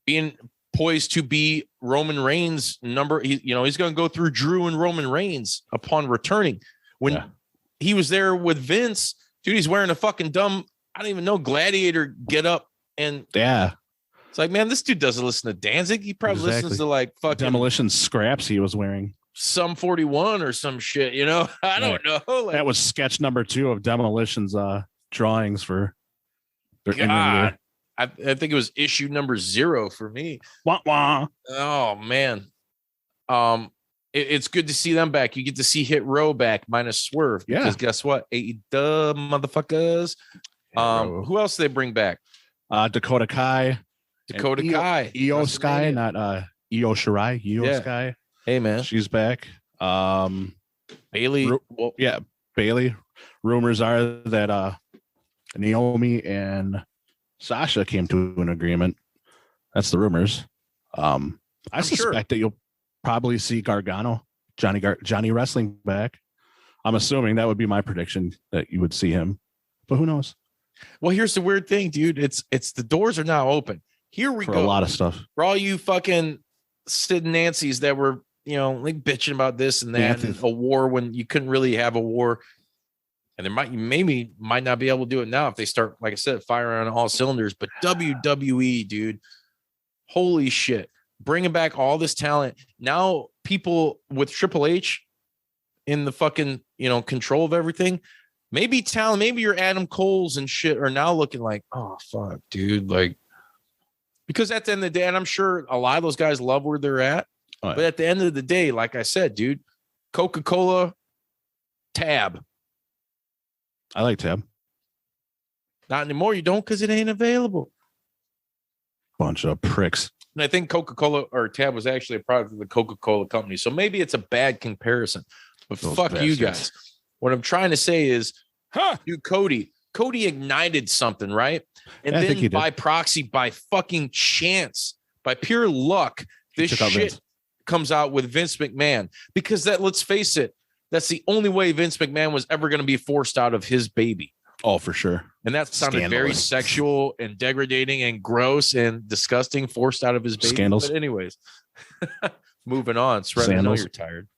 being poised to be Roman Reigns' number. He's going to go through Drew and Roman Reigns upon returning. When he was there with Vince, dude, he's wearing a fucking dumb, I don't even know, gladiator get up, and it's like, man, this dude doesn't listen to Danzig. He probably listens to like fucking Demolition scraps he was wearing. Sum 41 or some shit, I don't know. Like, that was sketch number 2 of Demolition's drawings for their God, I think it was issue number 0 for me. Wah, wah. Oh man. It's good to see them back. You get to see Hit Row back minus Swerve. Because guess what? AEW motherfuckers. Who else did they bring back? Dakota Kai. Kai. Io Sky, not Io Shirai. Io Sky. Hey man. She's back. Bailey. Bailey. Rumors are that Naomi and Sasha came to an agreement. That's the rumors. I suspect that you'll probably see Gargano, Johnny Wrestling back. I'm assuming that would be my prediction, that you would see him, but who knows? Well, here's the weird thing, dude. It's the doors are now open. Here we For go. A lot of stuff. For all you fucking Sid and Nancy's that were, like bitching about this and that, and a war when you couldn't really have a war. And there might not be able to do it now if they start, like I said, firing on all cylinders. But WWE, dude, holy shit. Bringing back all this talent. Now people with Triple H in the fucking, control of everything. Maybe talent, maybe your Adam Coles and shit are now looking like, oh, fuck, dude. Like, because at the end of the day, and I'm sure a lot of those guys love where they're at. But at the end of the day, like I said, dude, Coca-Cola, Tab. I like Tab. Not anymore. You don't, because it ain't available. Bunch of pricks. And I think Coca-Cola or Tab was actually a product of the Coca-Cola company. So maybe it's a bad comparison. But Those fuck bastards. you guys. What I'm trying to say is, dude, Cody ignited something, right? And then by proxy, by fucking chance, by pure luck, this shit comes out with Vince McMahon. Because let's face it, that's the only way Vince McMahon was ever going to be forced out of his baby. Oh, for sure. And that sounded very sexual and degrading and gross and disgusting, forced out of his baby. Scandals. But anyways, moving on. Sreten, I know you're tired.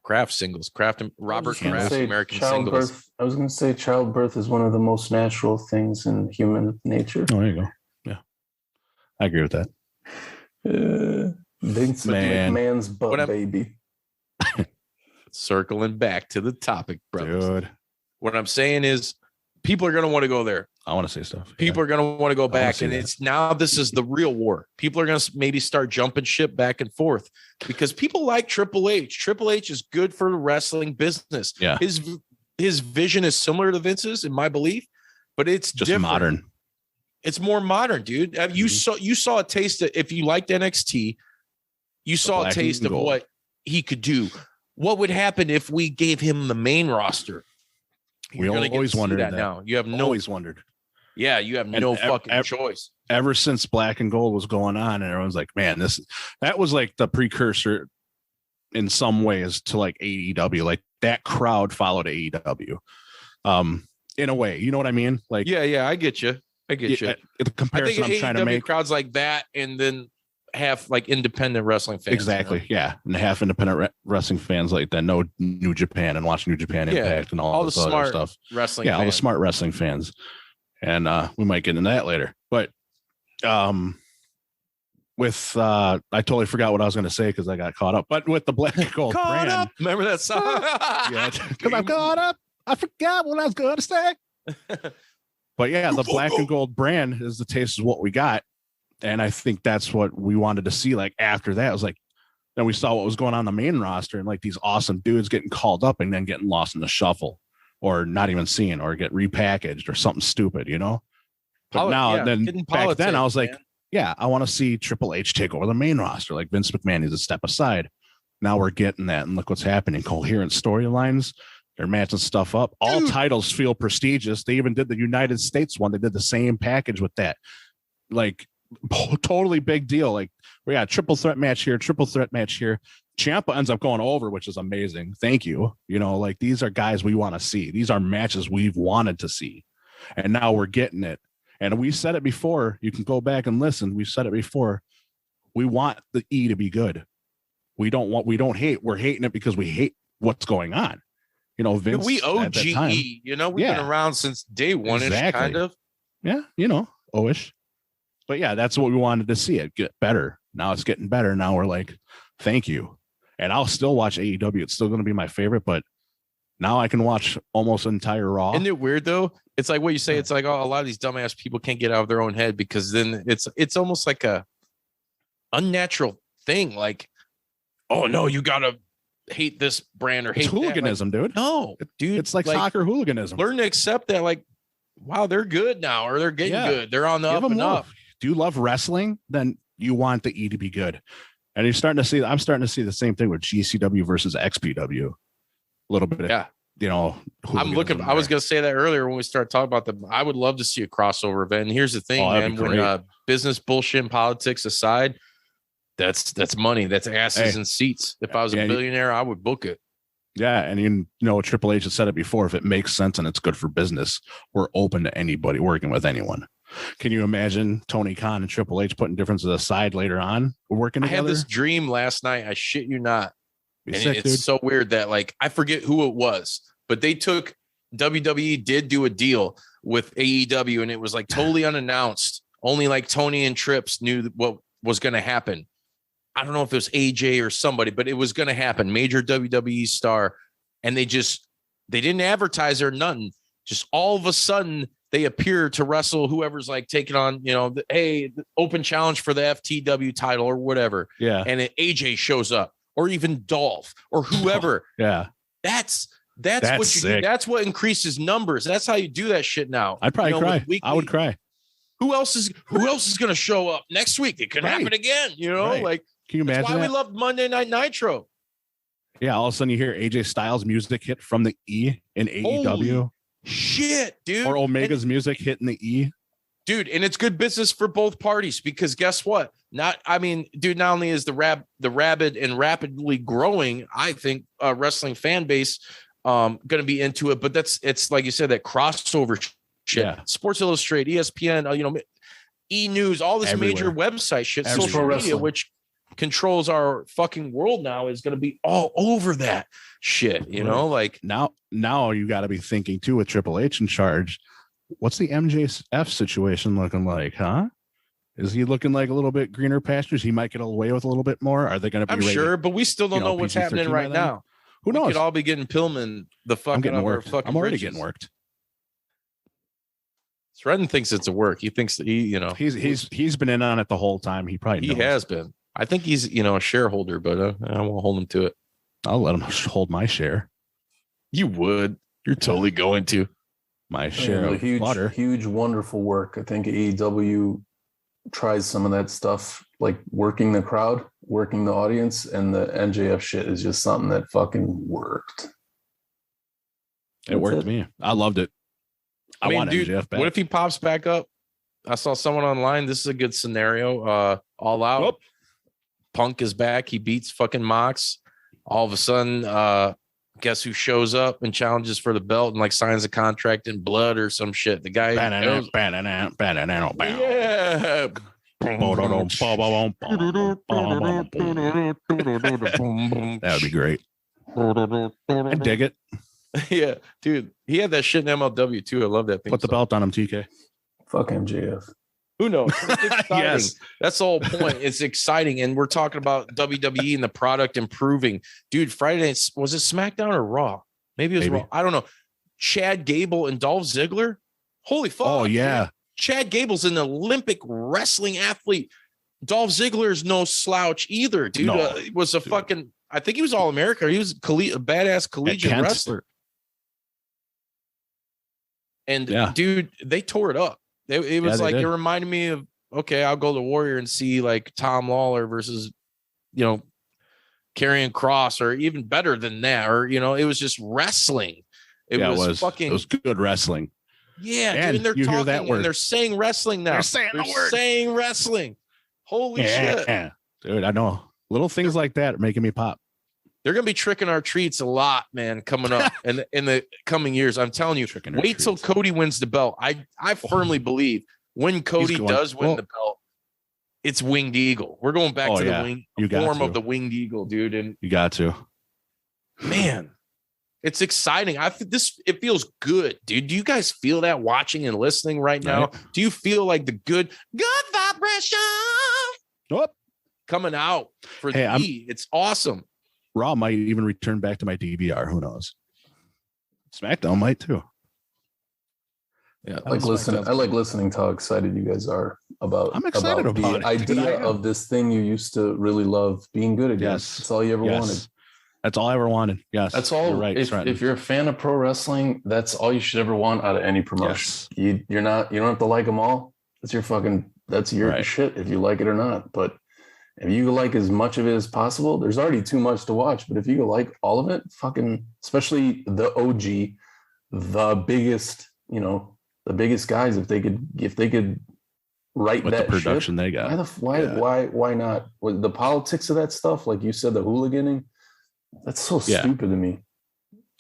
Kraft singles. Robert Kraft, American singles. I was going to say childbirth is one of the most natural things in human nature. Oh, there you go. Yeah. I agree with that. Vince McMahon's butt baby. Circling back to the topic, brothers. Dude. What I'm saying is people are going to want to go there. I want to say stuff. People are going to want to go back. And it's now, this is the real war. People are going to maybe start jumping ship back and forth because people like Triple H. Triple H is good for the wrestling business. Yeah. His vision is similar to Vince's, in my belief, but it's just different. Modern. It's more modern, dude. You saw a taste of, if you liked NXT, you saw a taste of what he could do. What would happen if we gave him the main roster? We always wondered that. Now you have always wondered. Yeah, you have no fucking choice. Ever since Black and Gold was going on, and everyone's like, man, that was like the precursor in some ways to like AEW. Like that crowd followed AEW. In a way, you know what I mean? Like, yeah, I get you. The comparison I'm trying to make, crowds like that, and then half like independent wrestling fans. Exactly. Yeah. And half independent wrestling fans like that know New Japan and watch New Japan Impact and all this the smart other stuff. Wrestling all the smart wrestling fans. And we might get into that later. But I totally forgot what I was going to say because I got caught up. But with the Black and Gold brand. Up. Remember that song? Yeah. Because I'm caught up. I forgot what I was going to say. But yeah, the Black and Gold brand is the taste of what we got. And I think that's what we wanted to see. Like after that, it was like, then we saw what was going on the main roster and like these awesome dudes getting called up and then getting lost in the shuffle or not even seen or get repackaged or something stupid, you know? But getting back politics, then I was like, man. yeah, I want to see Triple H take over the main roster. Like Vince McMahon needs to step aside. Now we're getting that, and look what's happening. Coherent storylines. They're matching stuff up. All titles feel prestigious. They even did the United States one. They did the same package with that. Like, totally big deal. Like, we got triple threat match here, triple threat match here. Ciampa ends up going over, which is amazing. Thank you. You know, like, these are guys we want to see. These are matches we've wanted to see. And now we're getting it. And we said it before. You can go back and listen. We said it before. We want the E to be good. We don't hate. We're hating it because we hate what's going on. You know, Vince. We OGE. You know, we've been around since day one-ish, kind of. Yeah, you know, O-ish. But yeah, that's what we wanted to see. It get better. Now it's getting better. Now we're like, thank you. And I'll still watch AEW. It's still going to be my favorite, but now I can watch almost entire Raw. Isn't it weird though? It's like what you say. It's like, oh, a lot of these dumbass people can't get out of their own head, because then it's almost like a unnatural thing. Like, oh no, you gotta hate this brand or hate it's hooliganism, that. Like, dude. No, dude, it's like soccer hooliganism. Learn to accept that. Like, wow, they're good now, or they're getting good. They're on the up and up. Do you love wrestling? Then you want the E to be good. And I'm starting to see the same thing with GCW versus XPW. A little bit of, you know, I'm looking. I was going to say that earlier when we started talking about them. I would love to see a crossover event. And here's the thing, man. When business bullshit and politics aside, that's money. That's asses and seats. If I was a billionaire, I would book it. Yeah, and you know, Triple H has said it before. If it makes sense and it's good for business, we're open to anybody working with anyone. Can you imagine Tony Khan and Triple H putting differences aside later on? We're working together. I had this dream last night. I shit you not. And it's so weird that, like, I forget who it was, but they took WWE did do a deal with AEW, and it was like totally unannounced. Only like Tony and Trips knew what was going to happen. I don't know if it was AJ or somebody, but it was going to happen. Major WWE star. And they didn't advertise or nothing. Just all of a sudden they appear to wrestle whoever's like taking on, you know, the open challenge for the FTW title or whatever. Yeah. And AJ shows up, or even Dolph or whoever. Yeah. That's what you sick. do. That's what increases numbers. That's how you do that shit now. I'd probably cry. I would cry. Who else is going to show up next week? It could happen again. You know, like, can you imagine? That's why we loved Monday Night Nitro. Yeah, all of a sudden you hear AJ Styles' music hit from the E in AEW. Holy shit, dude. Or Omega's music hitting the E. Dude, and it's good business for both parties, because guess what? Not only is the rabid and rapidly growing, I think, wrestling fan base going to be into it, but it's like you said, that crossover shit. Yeah. Sports Illustrated, ESPN, you know, E News, all this major website shit, social media, which controls our fucking world now, is going to be all over that shit. You know, like now you got to be thinking too, with Triple H in charge. What's the MJF situation looking like, huh? Is he looking like a little bit greener pastures? He might get away with a little bit more. Are they going to be? I'm sure, but we still don't know what's happening right now. Who knows? We could all be getting Pillman the fuck. I'm getting worked. I'm already getting worked. Sreten thinks it's a work. He thinks that he's been in on it the whole time. He has been. I think he's a shareholder, but I won't hold him to it. I'll let him hold my share. You would. You're totally going to. My share of water. Huge, wonderful work. I think AEW tries some of that stuff, like working the crowd, working the audience, and the MJF shit is just something that fucking worked. It worked me. I loved it. I mean, want MJF back. What if he pops back up? I saw someone online. This is a good scenario. All Out. Whoop. Punk is back. He beats fucking Mox. All of a sudden, guess who shows up and challenges for the belt and like signs a contract in blood or some shit? The guy. Yeah. That would be great. I dig it. Yeah, dude. He had that shit in MLW too. I love that thing. Put the belt on him, TK. Fuck MJF. Who knows? Yes, that's the whole point. It's exciting, and we're talking about WWE and the product improving. Dude, Friday night, was it SmackDown or Raw? Maybe it was Raw. I don't know. Chad Gable and Dolph Ziggler. Holy fuck! Oh yeah, dude. Chad Gable's an Olympic wrestling athlete. Dolph Ziggler is no slouch either, dude. No, was a fucking. I think he was All American. He was a badass collegiate wrestler. And dude, they tore it up. It was like, did. it reminded me of, okay, I'll go to Warrior and see like Tom Lawler versus, you know, Karrion Kross, or even better than that. Or, you know, it was just wrestling. It was good wrestling. Yeah. And dude, and they're you hear talking that word. and they're saying wrestling now. They're saying the word. Saying wrestling. Holy shit. Dude, I know. Little things like that are making me pop. They're going to be tricking our treats a lot, man, coming up in the coming years. I'm telling you, wait till Cody wins the belt. I firmly believe when Cody does win the belt, it's Winged Eagle. We're going back to the form of the Winged Eagle, dude. And you got to. Man, it's exciting. It feels good, dude. Do you guys feel that watching and listening right now? Right. Do you feel like the good vibration coming out for it's awesome. Raw might even return back to my DVR. Who knows? SmackDown might too. Yeah, I like listening to how excited you guys are about. I'm excited about the idea of this thing you used to really love being good again. Yes, that's all you ever wanted. That's all I ever wanted. Yes, that's all. You're right. If you're a fan of pro wrestling, that's all you should ever want out of any promotion. Yes. You don't have to like them all. That's your shit if you like it or not. But if you like as much of it as possible, there's already too much to watch. But if you like all of it, especially the OG, the biggest, the biggest guys, if they could write with that the production shit, they got. Why not? With the politics of that stuff, like you said, the hooliganing, that's so stupid to me.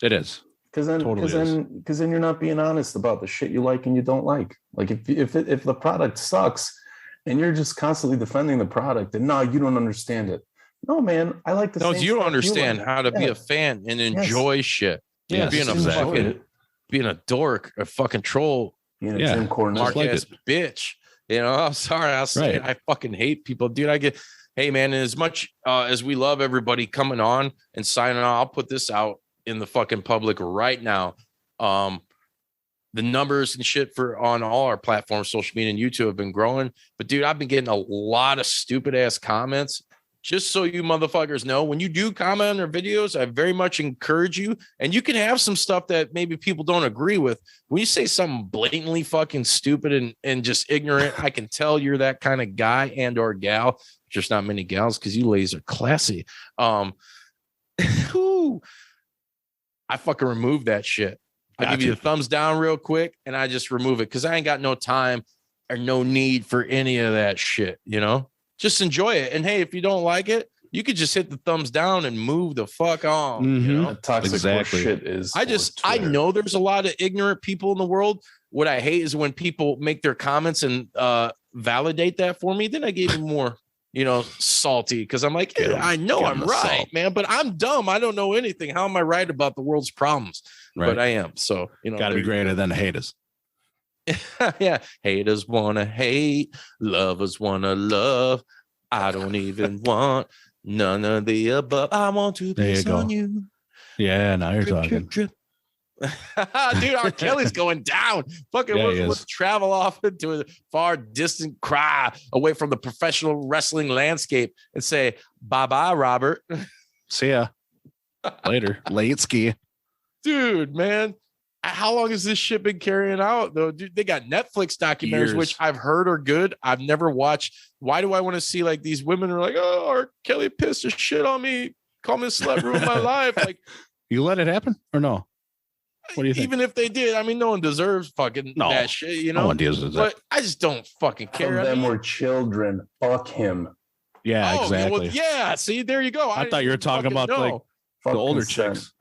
It is. Because then you're not being honest about the shit you like and you don't like. Like if the product sucks and you're just constantly defending the product, and no, you don't understand it. No, man, I like the. No, you don't understand how to be a fan and enjoy shit. Yeah, being a dork, a fucking troll, Jim Cornette, Mark-ass bitch. I'm sorry, I'll say it. I fucking hate people, dude. Hey man, and as much as we love everybody coming on and signing on, I'll put this out in the fucking public right now. The numbers and shit on all our platforms, social media and YouTube, have been growing. But dude, I've been getting a lot of stupid ass comments. Just so you motherfuckers know, when you do comment on their videos, I very much encourage you. And you can have some stuff that maybe people don't agree with. When you say something blatantly fucking stupid and just ignorant, I can tell you're that kind of guy and or gal. Just not many gals because you ladies are classy. I fucking remove that shit. I give you the thumbs down real quick and I just remove it because I ain't got no time or no need for any of that shit, Just enjoy it. And hey, if you don't like it, you could just hit the thumbs down and move the fuck on. The toxic shit is. I know there's a lot of ignorant people in the world. What I hate is when people make their comments and validate that for me. Then I gave them more, salty because I'm like, I know I'm right, man, but I'm dumb. I don't know anything. How am I right about the world's problems? Right. But I am. So, got to be greater than the haters. Yeah, haters wanna hate, lovers wanna love. I don't even want none of the above. I want to be on you. Yeah, now you're talking. Drip. Dude, R. Kelly's going down. Fucking let's travel off into a far distant cry away from the professional wrestling landscape and say bye-bye, Robert. See ya later. Late ski. Dude, man. How long has this shit been carrying out, though? Dude, they got Netflix documentaries, which I've heard are good. I've never watched. Why do I want to see like these women are like, oh, R. Kelly pissed his shit on me. Call me a slut, ruined my life. Like, you let it happen or no? What do you think? Even if they did, I mean, no one deserves fucking that shit, No one deserves but I just don't fucking care. Some of them were children. Fuck him. Yeah, exactly. Well, see, there you go. I thought you were talking about like the older chicks.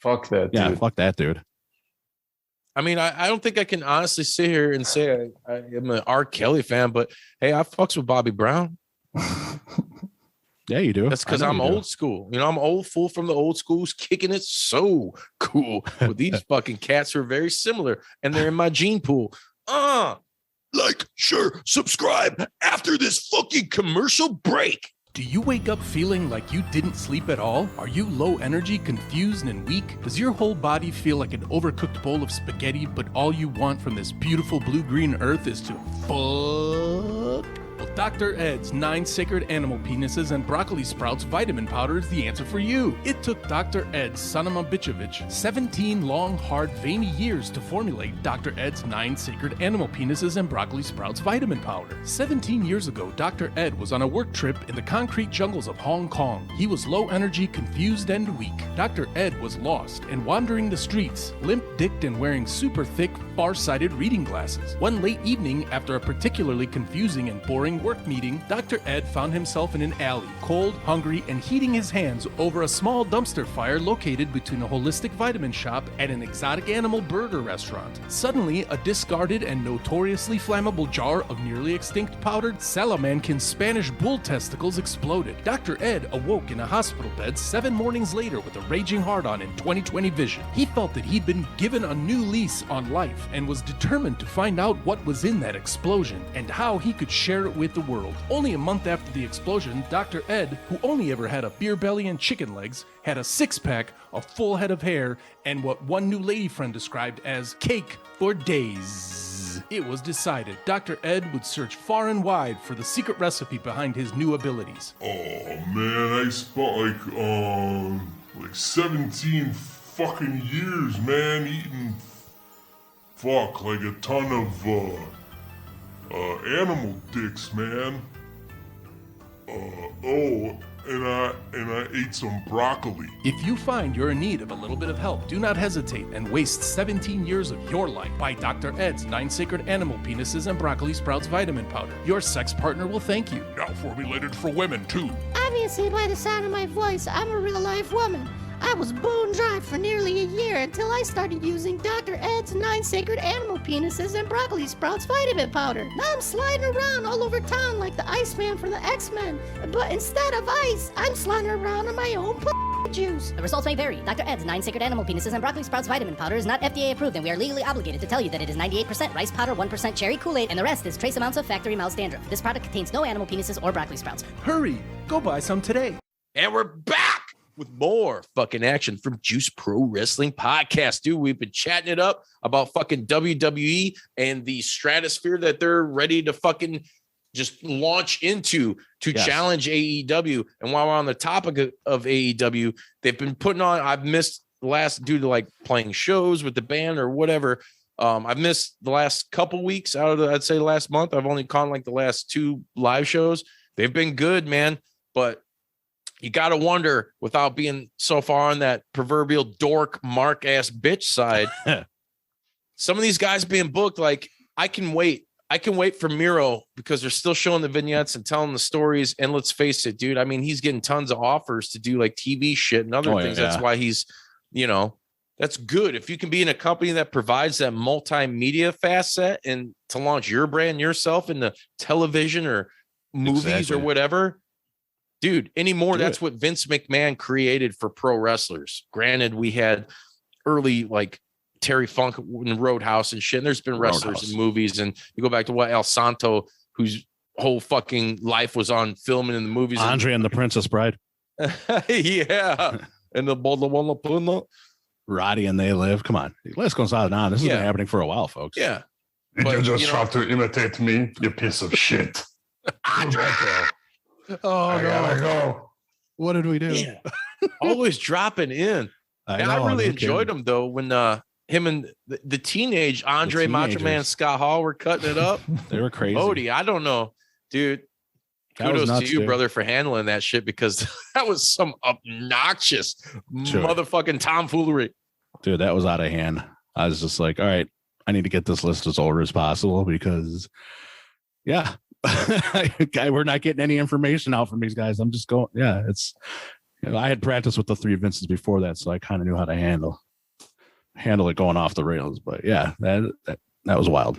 Fuck that, dude. Yeah, fuck that, dude. I mean, I don't think I can honestly sit here and say I am an R. Kelly fan, but hey, I fucks with Bobby Brown. Yeah, you do. That's because I'm old school. I'm old fool from the old schools, kicking it so cool with these fucking cats who are very similar, and they're in my gene pool. Like, share, subscribe after this fucking commercial break. Do you wake up feeling like you didn't sleep at all? Are you low energy, confused, and weak? Does your whole body feel like an overcooked bowl of spaghetti, but all you want from this beautiful blue-green earth is to fuck? Well, Dr. Ed's 9 sacred animal penises and broccoli sprouts vitamin powder is the answer for you. It took Dr. Ed Sonamabichevich 17 long, hard, veiny years to formulate Dr. Ed's 9 sacred animal penises and broccoli sprouts vitamin powder. 17 years ago, Dr. Ed was on a work trip in the concrete jungles of Hong Kong. He was low energy, confused, and weak. Dr. Ed was lost and wandering the streets, limp-dicked and wearing super thick, far-sighted reading glasses. One late evening, after a particularly confusing and boring work meeting, Dr. Ed found himself in an alley, cold, hungry, and heating his hands over a small dumpster fire located between a holistic vitamin shop and an exotic animal burger restaurant. Suddenly, a discarded and notoriously flammable jar of nearly extinct powdered Salamancan Spanish bull testicles exploded. Dr. Ed awoke in a hospital bed 7 mornings later with a raging hard-on in 20/20 vision. He felt that he'd been given a new lease on life and was determined to find out what was in that explosion and how he could share it with the world. Only a month after the explosion, Dr. Ed, who only ever had a beer belly and chicken legs, had a six-pack, a full head of hair, and what one new lady friend described as cake for days. It was decided Dr. Ed would search far and wide for the secret recipe behind his new abilities. Oh man, I spent like 17 fucking years, man, eating like a ton of animal dicks, man. And I ate some broccoli. If you find you're in need of a little bit of help, do not hesitate and waste 17 years of your life. Buy Dr. Ed's 9 sacred animal penises and broccoli sprouts vitamin powder. Your sex partner will thank you. Now formulated for women, too. Obviously, by the sound of my voice, I'm a real-life woman. I was bone dry for nearly a year until I started using Dr. Ed's 9 sacred animal penises and broccoli sprouts vitamin powder. Now I'm sliding around all over town like the Iceman from the X-Men, but instead of ice, I'm sliding around on my own juice. The results may vary. Dr. Ed's 9 sacred animal penises and broccoli sprouts vitamin powder is not FDA approved, and we are legally obligated to tell you that it is 98% rice powder, 1% cherry Kool-Aid, and the rest is trace amounts of factory mouse dandruff. This product contains no animal penises or broccoli sprouts. Hurry, go buy some today. And we're back with more fucking action from Juice Pro Wrestling Podcast. Dude, we've been chatting it up about fucking WWE and the stratosphere that they're ready to fucking just launch into to challenge AEW. And while we're on the topic of AEW, they've been putting on, I've missed the last, due to like playing shows with the band or whatever. I've missed the last couple weeks out of the, I'd say last month. I've only caught like the last 2 live shows. They've been good, man. But you got to wonder, without being so far on that proverbial dork mark ass bitch side, some of these guys being booked, like I can wait for Miro because they're still showing the vignettes and telling the stories. And let's face it, dude, I mean, he's getting tons of offers to do like TV shit and other things. Yeah. That's why he's, that's good. If you can be in a company that provides that multimedia facet and to launch your brand yourself in the television or movies or whatever, dude, anymore. That's what Vince McMahon created for pro wrestlers. Granted, we had early like Terry Funk in Roadhouse and shit. And there's been wrestlers in movies, and you go back to what El Santo, whose whole fucking life was on filming in the movies. Andre and the Princess Bride. Yeah. And the Roddy and They Live. Come on. The list goes on and on. This has been happening for a while, folks. Yeah. Did you just try to imitate me, you piece of shit? Andre. Oh, I gotta go. What did we do? Yeah. Always dropping in. I really enjoyed him though when him and the teenage Andre Macho Man Scott Hall were cutting it up. They were crazy. Bodie, I don't know, dude. Kudos to you, brother, for handling that shit, because that was some obnoxious motherfucking tomfoolery. Dude, that was out of hand. I was just like, all right, I need to get this list as over as possible because, we're not getting any information out from these guys. I'm just going, it's, I had practiced with the 3 Vinces before that, so I kind of knew how to handle it going off the rails. But that was wild,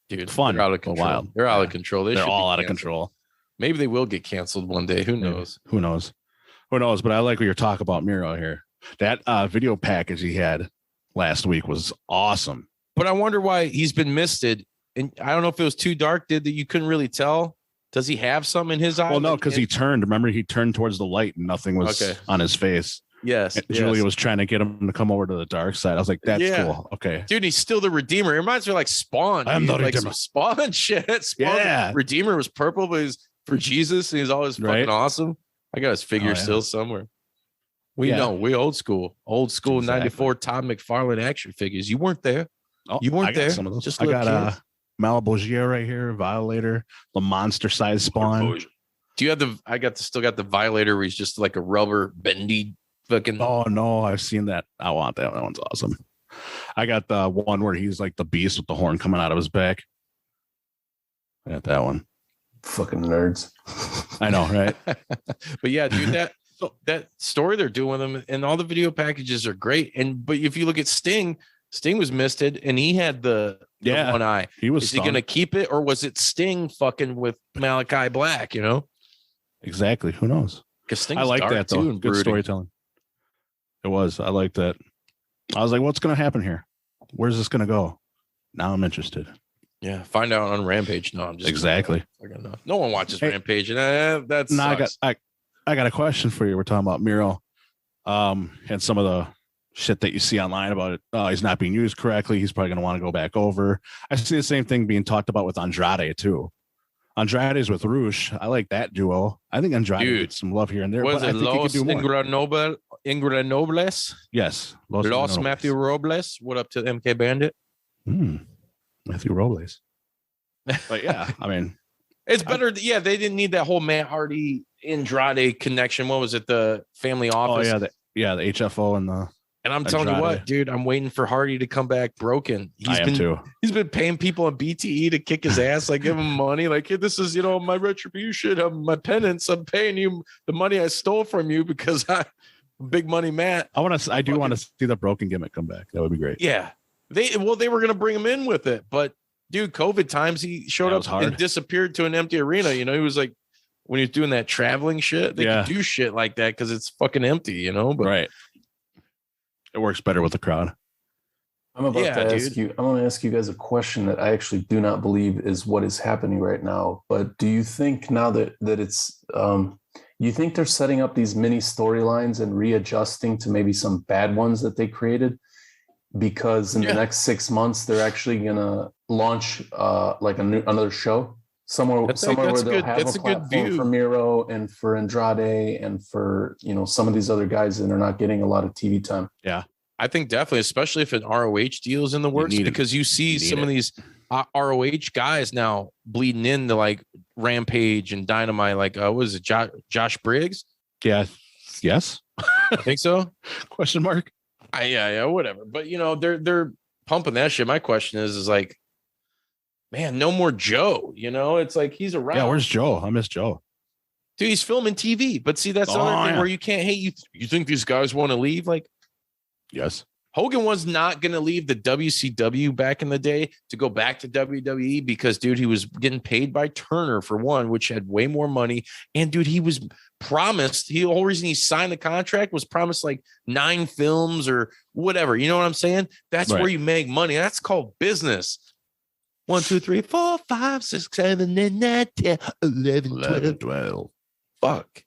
dude. Fun, they're out of control. Wild. They're out of control. They're all out of control. Maybe they will get canceled one day. Who knows? Who knows? But I like what you're talking about Miro here. That video package he had last week was awesome. But I wonder why he's been misted. And I don't know if it was too dark. That you couldn't really tell? Does he have some in his eye? Well, no, because he turned. Remember, he turned towards the light and nothing was on his face. Yes. Julia was trying to get him to come over to the dark side. I was like, that's cool. Okay. Dude, he's still the Redeemer. It reminds me of like Spawn. I'm the like Redeemer. some Spawn shit. Spawn, Redeemer was purple, but he's for Jesus. And he's always fucking awesome. I got his figure still somewhere. We know. We old school. Old school 94 Todd McFarlane action figures. You weren't there. Oh, you weren't there. Some of those. Just I got Malabogier right here, Violator, the monster size Spawn. Do you have still got the Violator where he's just like a rubber bendy fucking. Oh no, I've seen that. I want that. That one's awesome. I got the one where he's like the beast with the horn coming out of his back. I got that one. Fucking nerds. I know, right? But yeah, dude, that story they're doing with him and all the video packages are great. But if you look at Sting was misted and he had the one eye. Is he gonna keep it, or was it Sting fucking with Malachi Black? Exactly. Who knows? Because I like that though. Good brooding. Storytelling. It was. I like that. I was like, what's gonna happen here? Where's this gonna go? Now I'm interested. Yeah, find out on Rampage. No, I'm just exactly. No one watches Rampage, and that's. No, I got a question for you. We're talking about Miro, and some of the shit that you see online about it. He's not being used correctly. He's probably going to want to go back over. I see the same thing being talked about with Andrade too. Andrade's with Rush. I like that duo. I think Andrade gets some love here and there. Was it Los Ingranobles? Yes. Los Matthew Robles. What up to MK Bandit? Matthew Robles. But yeah, I mean, it's better. Yeah, they didn't need that whole Matt Hardy Andrade connection. What was it? The family office. Oh yeah, the HFO and the. And I'm telling you what, dude, I'm waiting for Hardy to come back broken. I am too. He's been paying people on BTE to kick his ass, like give him money, like, hey, this is my retribution, my penance. I'm paying you the money I stole from you because I'm big money Matt. I do want to see the broken gimmick come back. That would be great. Yeah. They were gonna bring him in with it, but dude, COVID times he showed up and disappeared to an empty arena. He was like when he was doing that traveling shit, they could do shit like that because it's fucking empty, but right. It works better with the crowd. I'm about to ask you. I'm going to ask you guys a question that I actually do not believe is what is happening right now. But do you think now that it's, you think they're setting up these mini storylines and readjusting to maybe some bad ones that they created? Because in the next 6 months they're actually going to launch like another show somewhere where they'll have a platform for Miro and for Andrade and for some of these other guys that are not getting a lot of TV time. Yeah, I think definitely, especially if an ROH deal is in the works, because you see some of these ROH guys now bleeding into like Rampage and Dynamite. Like, what is it, Josh Briggs? Yeah, yes, I think so. Question mark. Yeah, whatever. But they're pumping that shit. My question is like, man, no more Joe. It's like he's around. Yeah, where's Joe? I miss Joe. Dude, he's filming TV. But see, that's the other thing where you can't hate. You think these guys want to leave? Like, yes. Hogan was not going to leave the WCW back in the day to go back to WWE because, dude, he was getting paid by Turner for one, which had way more money. And, dude, he was promised. The whole reason he signed the contract was promised like 9 films or whatever. You know what I'm saying? That's where you make money. That's called business. 1, 2, 3, 4, 5, 6, 7, 8, 9, 10, 11, 12. Fuck.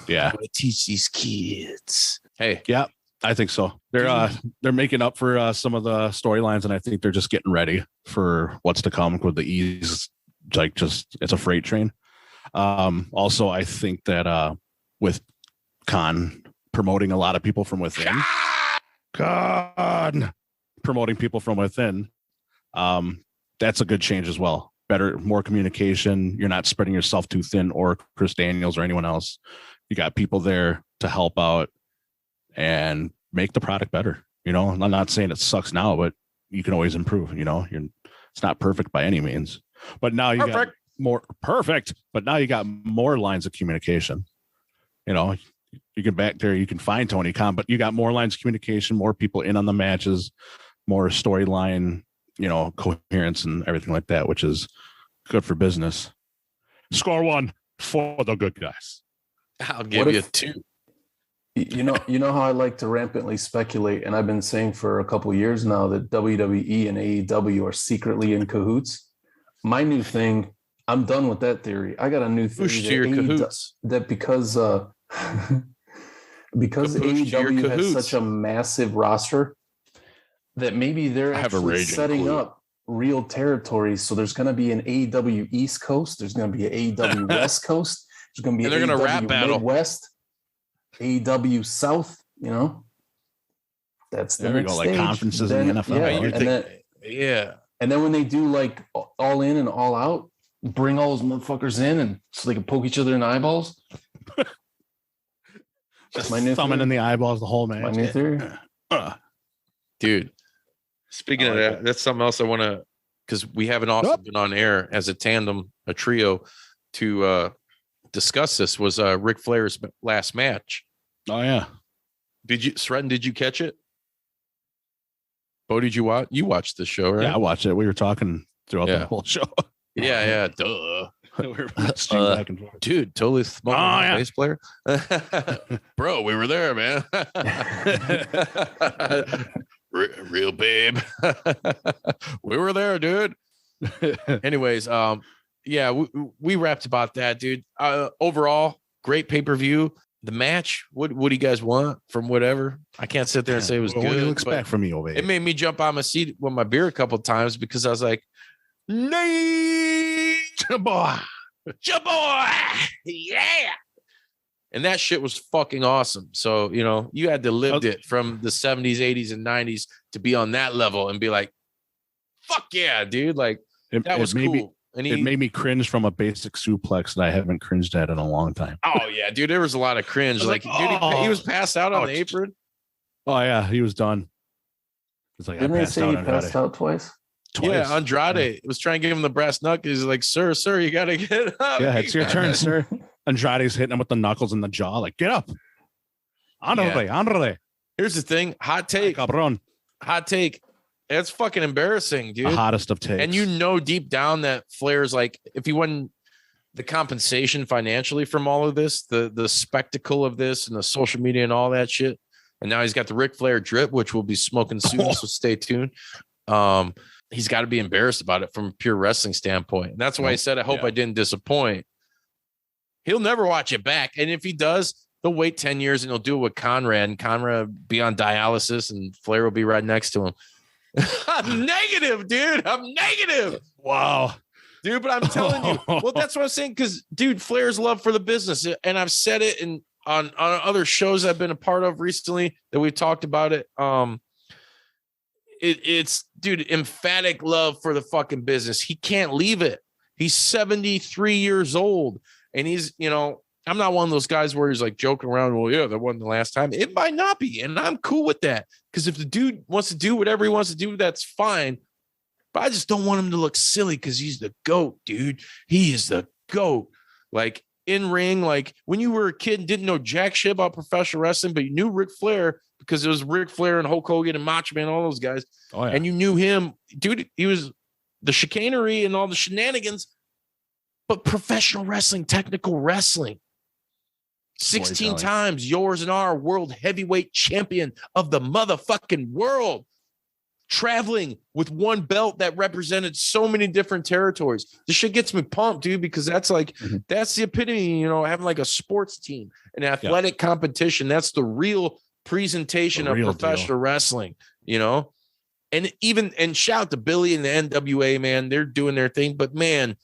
Yeah. I'm gonna teach these kids. Hey. Yeah, I think so. They're making up for some of the storylines, and I think they're just getting ready for what's to come with the ease. Like, just it's a freight train. Also, I think that with Khan promoting a lot of people from within, promoting people from within, that's a good change as well. Better, more communication. You're not spreading yourself too thin, or Chris Daniels or anyone else. You got people there to help out and make the product better. I'm not saying it sucks now, but you can always improve. It's not perfect by any means, but now you got more perfect. But now you got more lines of communication. You can back there, you can find Tony Khan, but you got more lines of communication, more people in on the matches, more storyline, coherence and everything like that, which is good for business. Score 1 for the good guys. I'll give you 2. You know how I like to rampantly speculate, and I've been saying for a couple of years now that WWE and AEW are secretly in cahoots. My new thing, I'm done with that theory. I got a new theory that because because Caboose to your AEW has cahoots. such a massive roster that maybe they're I have a actually raging setting clue. up real territories. So there's going to be an AEW East Coast. There's going to be an AEW West Coast. There's going to be And an they're gonna AEW rap battle. Midwest, AEW South. You know, that's the There we next go, like stage. conferences Then, in the NFL. Yeah, You're and thinking- then, yeah. and then when they do like all in and all out, bring all those motherfuckers in, and so they can poke each other in the eyeballs. Just my new thumbing theory. in the eyeballs the whole My match. new theory. Dude, speaking of that, that's something else I want to, because we haven't also been on air as a tandem, a trio, to discuss this, was Ric Flair's last match. Oh yeah. Sreten, did you catch it? Bo, did you watch? You watched the show, right? Yeah, I watched it. We were talking throughout Yeah. the whole show. Yeah, duh. We were messaging back and forth. Dude, totally smoking yeah. bass player. Bro, we were there, man. Real babe. We were there, dude. Anyways, yeah, we rapped about that, dude. Overall, great pay-per-view. The match, what do you guys want from whatever? I can't sit there and say it was What do you good. expect But from me over it here? made me jump on my seat with my beer a couple of times because I was like, "Nay, boy, yeah." And that shit was fucking awesome. So, you know, you had to live it from the 70s, 80s, and 90s to be on that level and be like, fuck yeah, dude. Like, that was made me- cool. And It made me cringe from a basic suplex that I haven't cringed at in a long time. oh, yeah, dude, there was a lot of cringe. I was Like, like, dude, he oh. was passed out on the Ouch. apron. Oh yeah, he was done. It's like Didn't I they passed say out he on passed Friday. out twice? Twice. Yeah, Andrade was trying to give him the brass knuckles. He's like, sir, you got to get up. Yeah, it's your turn, sir. Andrade's hitting him with the knuckles in the jaw. Like, get up. Andrade. Here's the thing. Hot take. Cabron. It's fucking embarrassing, dude. The hottest of takes. And you know deep down that Flair's like, if he won the compensation financially from all of this, the spectacle of this and the social media and all that shit, and now he's got the Ric Flair drip, which we'll be smoking soon, so stay tuned. He's got to be embarrassed about it from a pure wrestling standpoint. And that's why I said, I hope I didn't disappoint. He'll never watch it back. And if he does, they'll wait 10 years and he'll do it with Conrad, and Conrad will be on dialysis and Flair will be right next to him. I'm negative, dude. I'm negative. Wow. Dude, but I'm telling you, well, that's what I'm saying. Because, dude, Flair's love for the business, and I've said it on other shows I've been a part of recently that we've talked about it. It's dude, emphatic love for the fucking business. He can't leave it. He's 73 years old, and he's, you know, I'm not one of those guys where he's like joking around. Well, yeah, that wasn't the last time. It might not be, and I'm cool with that, because if the dude wants to do whatever he wants to do, that's fine. But I just don't want him to look silly because he's the GOAT, dude. He is the GOAT. Like, in ring, like when you were a kid and didn't know jack shit about professional wrestling, but you knew Ric Flair because it was Ric Flair and Hulk Hogan and Macho Man, all those guys. Oh, yeah. And you knew him, dude. He was the chicanery and all the shenanigans, but professional wrestling, technical wrestling. 16 times yours and our world heavyweight champion of the motherfucking world, traveling with one belt that represented so many different territories. This shit gets me pumped, dude, because that's like, that's the epitome, you know, having like a sports team, an athletic competition. That's the real presentation of professional wrestling, you know? And shout out to Billy and the NWA, man. They're doing their thing, but man,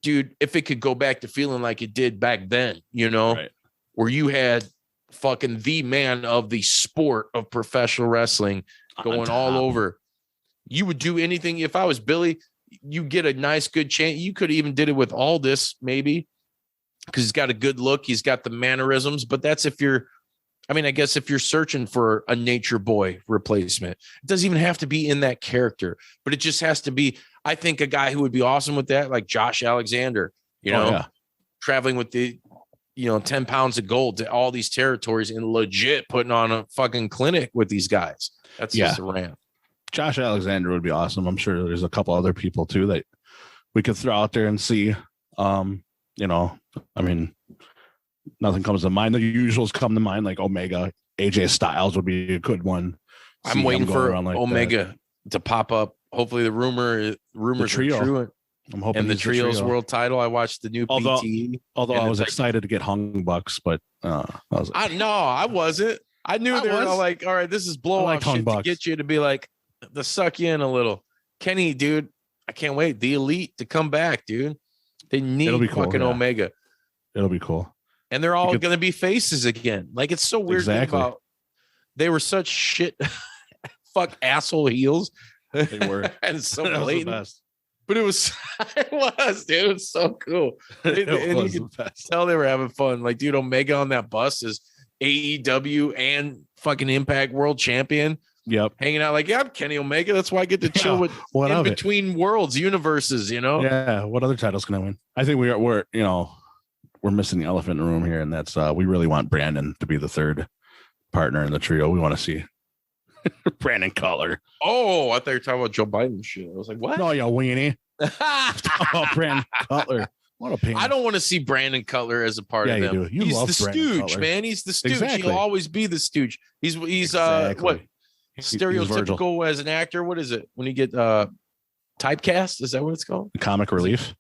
dude, if it could go back to feeling like it did back then, you know, where you had fucking the man of the sport of professional wrestling going all over, you would do anything. If I was Billy, you get a nice, good chance. You could even did it with Aldis, maybe, because he's got a good look. He's got the mannerisms, but that's if you're, I mean, I guess if you're searching for a nature boy replacement, it doesn't even have to be in that character, but it just has to be, I think, a guy who would be awesome with that, like Josh Alexander, you know, traveling with the, you know, 10 pounds of gold to all these territories and legit putting on a fucking clinic with these guys. That's just a rant. Josh Alexander would be awesome. I'm sure there's a couple other people too that we could throw out there and see. You know, I mean, nothing comes to mind. The usuals come to mind, like Omega. AJ Styles would be a good one. I'm waiting for Omega to pop up. Hopefully the rumors are true. I'm hoping And the he's trios trio. world title. I watched the new PTE. Although and I was it's like- excited to get Hung Bucks, but I was like, I wasn't. I knew they were all like, all right, this is blow I off like Hung shit to Bucks. get you to be like, to suck you in a little. Kenny, dude, I can't wait. The Elite to come back, dude. They need It'll be cool, fucking yeah. Omega. it'll be cool. And they're all going to be faces again. Like, it's so weird Exactly. about they were such shit, fuck asshole heels. They were. And it's so That was the blatant. best. But it was, dude. It was so cool. And you was could the best. tell they were having fun. Like, dude, Omega on that bus is AEW and fucking Impact World Champion, Yep. hanging out like, yeah, I'm Kenny Omega. That's why I get to chill Yeah, with what in of it? between worlds, universes, you know? Yeah. What other titles can I win? I think we're missing the elephant in the room here, and that's we really want Brandon to be the third partner in the trio. We want to see Brandon Cutler. Oh, I thought you were talking about Joe Biden shit. I was like, what? No, you weenie. Oh, Brandon Cutler. What a pain. I don't want to see Brandon Cutler as a part Yeah, of you them. do. You He's love the Brandon stooge, Cutler. man. He's the stooge. Exactly. He'll always be the stooge. He's Exactly. what? He's Stereotypical as an actor. What is it? When you get typecast? Is that what it's called? Comic relief.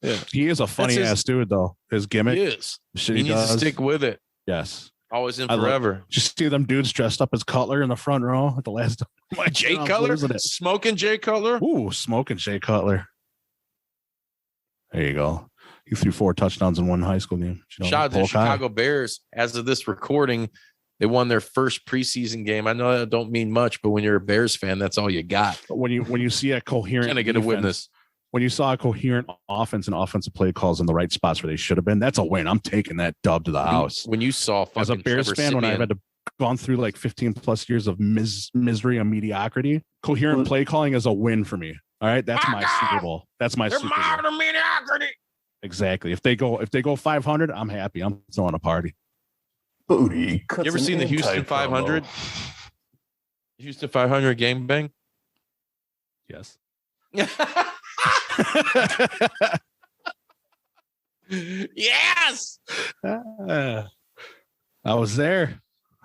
Yeah. He is a funny his- ass dude, though. His gimmick. He is. Shit He he needs to does. stick with it. Yes. Always in I love- forever. Just see them dudes dressed up as Cutler in the front row at the last. My Jay God, Cutler? losing it. Smoking Jay Cutler? Ooh, smoking Jay Cutler. There you go. He threw 4 touchdowns in one high school game. You know, Shout out to the Polk High. Chicago Bears. As of this recording, they won their first preseason game. I know that don't mean much, but when you're a Bears fan, that's all you got. When you see a coherent, Gonna get a defense, witness. When you saw a coherent offense and offensive play calls in the right spots where they should have been, that's a win. I'm taking that dub to the house. When you saw As a fucking Bears Trevor fan, when I've Siemian- had to gone through like 15 plus years of misery and mediocrity, coherent play calling is a win for me. All right, that's my Super Bowl. That's my They're Super Bowl. mired in mediocrity. Exactly. If they go 500, I'm happy. I'm throwing a party. Booty. You ever seen the Houston 500? Houston 500 game bang? Yes. Yes. I was there.